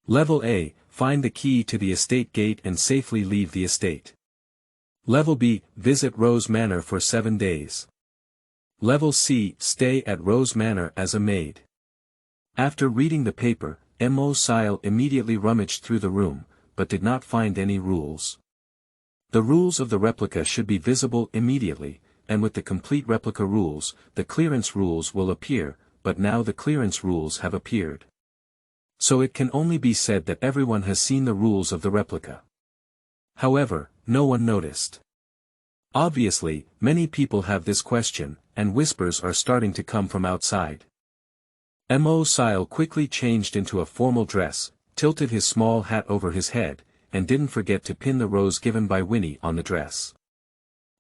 [SPEAKER 1] Level A, find the key to the estate gate and safely leave the estate. Level B, visit Rose Manor for 7 days. Level C, stay at Rose Manor as a maid. After reading the paper, Mo Cile immediately rummaged through the room, but did not find any rules. The rules of the replica should be visible immediately, and with the complete replica rules, the clearance rules will appear, but now the clearance rules have appeared. So it can only be said that everyone has seen the rules of the replica. However, no one noticed. Obviously, many people have this question, and whispers are starting to come from outside. Mo Cile quickly changed into a formal dress, tilted his small hat over his head, and didn't forget to pin the rose given by Winnie on the dress.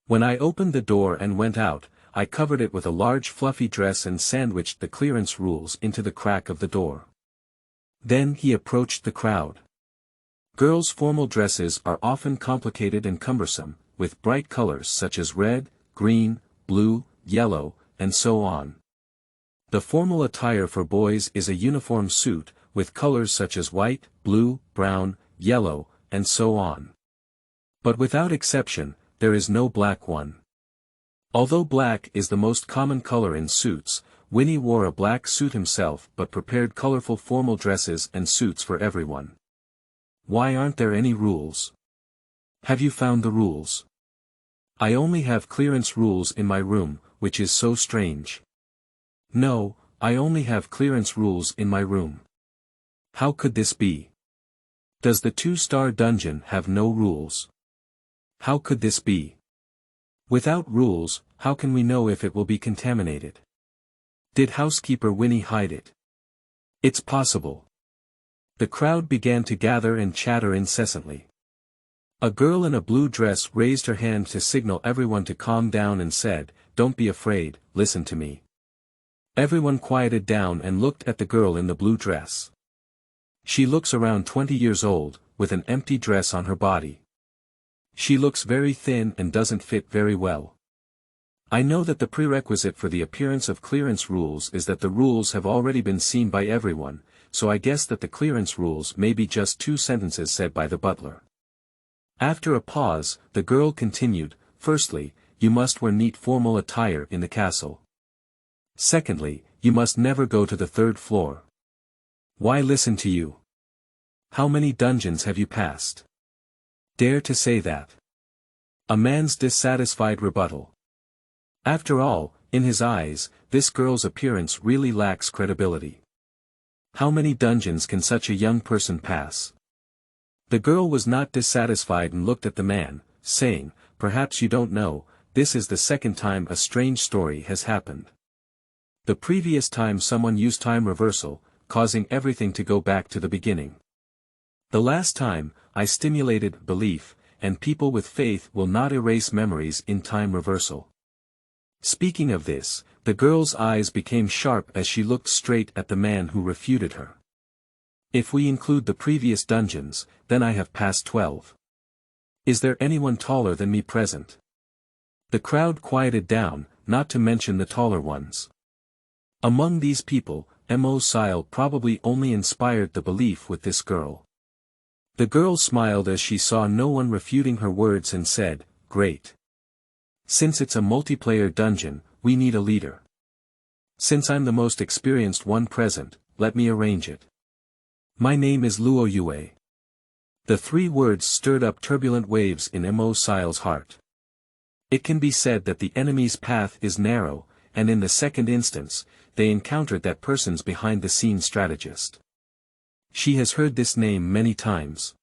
[SPEAKER 1] When I opened the door and went out, I covered it with a large fluffy dress and sandwiched the clearance rules into the crack of the door. Then he approached the crowd. Girls' formal dresses are often complicated and cumbersome, with bright colors such as red, green, blue, yellow, and so on. The formal attire for boys is a uniform suit, with colors such as white, blue, brown, yellow, and so on. But without exception, there is no black one. Although black is the most common color in suits, Winnie wore a black suit himself but prepared colorful formal dresses and suits for everyone. Why aren't there any rules? Have you found the rules? I only have clearance rules in my room, which is so strange. No, I only have clearance rules in my room. How could this be? Does the 2-star dungeon have no rules? How could this be? Without rules, how can we know if it will be contaminated? Did housekeeper Winnie hide it? It's possible. The crowd began to gather and chatter incessantly. A girl in a blue dress raised her hand to signal everyone to calm down and said, "Don't be afraid, listen to me." Everyone quieted down and looked at the girl in the blue dress. She looks around 20 years old, with an empty dress on her body. She looks very thin and doesn't fit very well. I know that the prerequisite for the appearance of clearance rules is that the rules have already been seen by everyone, so I guess that the clearance rules may be just 2 sentences said by the butler. After a pause, the girl continued, "Firstly, you must wear neat formal attire in the castle. Secondly, you must never go to the 3rd floor. Why listen to you? How many dungeons have you passed? Dare to say that?" A man's dissatisfied rebuttal. After all, in his eyes, this girl's appearance really lacks credibility. How many dungeons can such a young person pass? The girl was not dissatisfied and looked at the man, saying, "Perhaps you don't know, this is the 2nd time a strange story has happened. The previous time someone used time reversal, causing everything to go back to the beginning. The last time, I stimulated belief, and people with faith will not erase memories in time reversal." Speaking of this, the girl's eyes became sharp as she looked straight at the man who refuted her. "If we include the previous dungeons, then I have passed 12. Is there anyone taller than me present?" The crowd quieted down, not to mention the taller ones. Among these people, Mo Cile probably only inspired the belief with this girl. The girl smiled as she saw no one refuting her words and said, "Great. Since it's a multiplayer dungeon, we need a leader. Since I'm the most experienced one present, let me arrange it. My name is Luo Yue." The 3 words stirred up turbulent waves in Mo Cile's heart. It can be said that the enemy's path is narrow, and in the 2nd instance, they encountered that person's behind-the-scenes strategist. She has heard this name many times.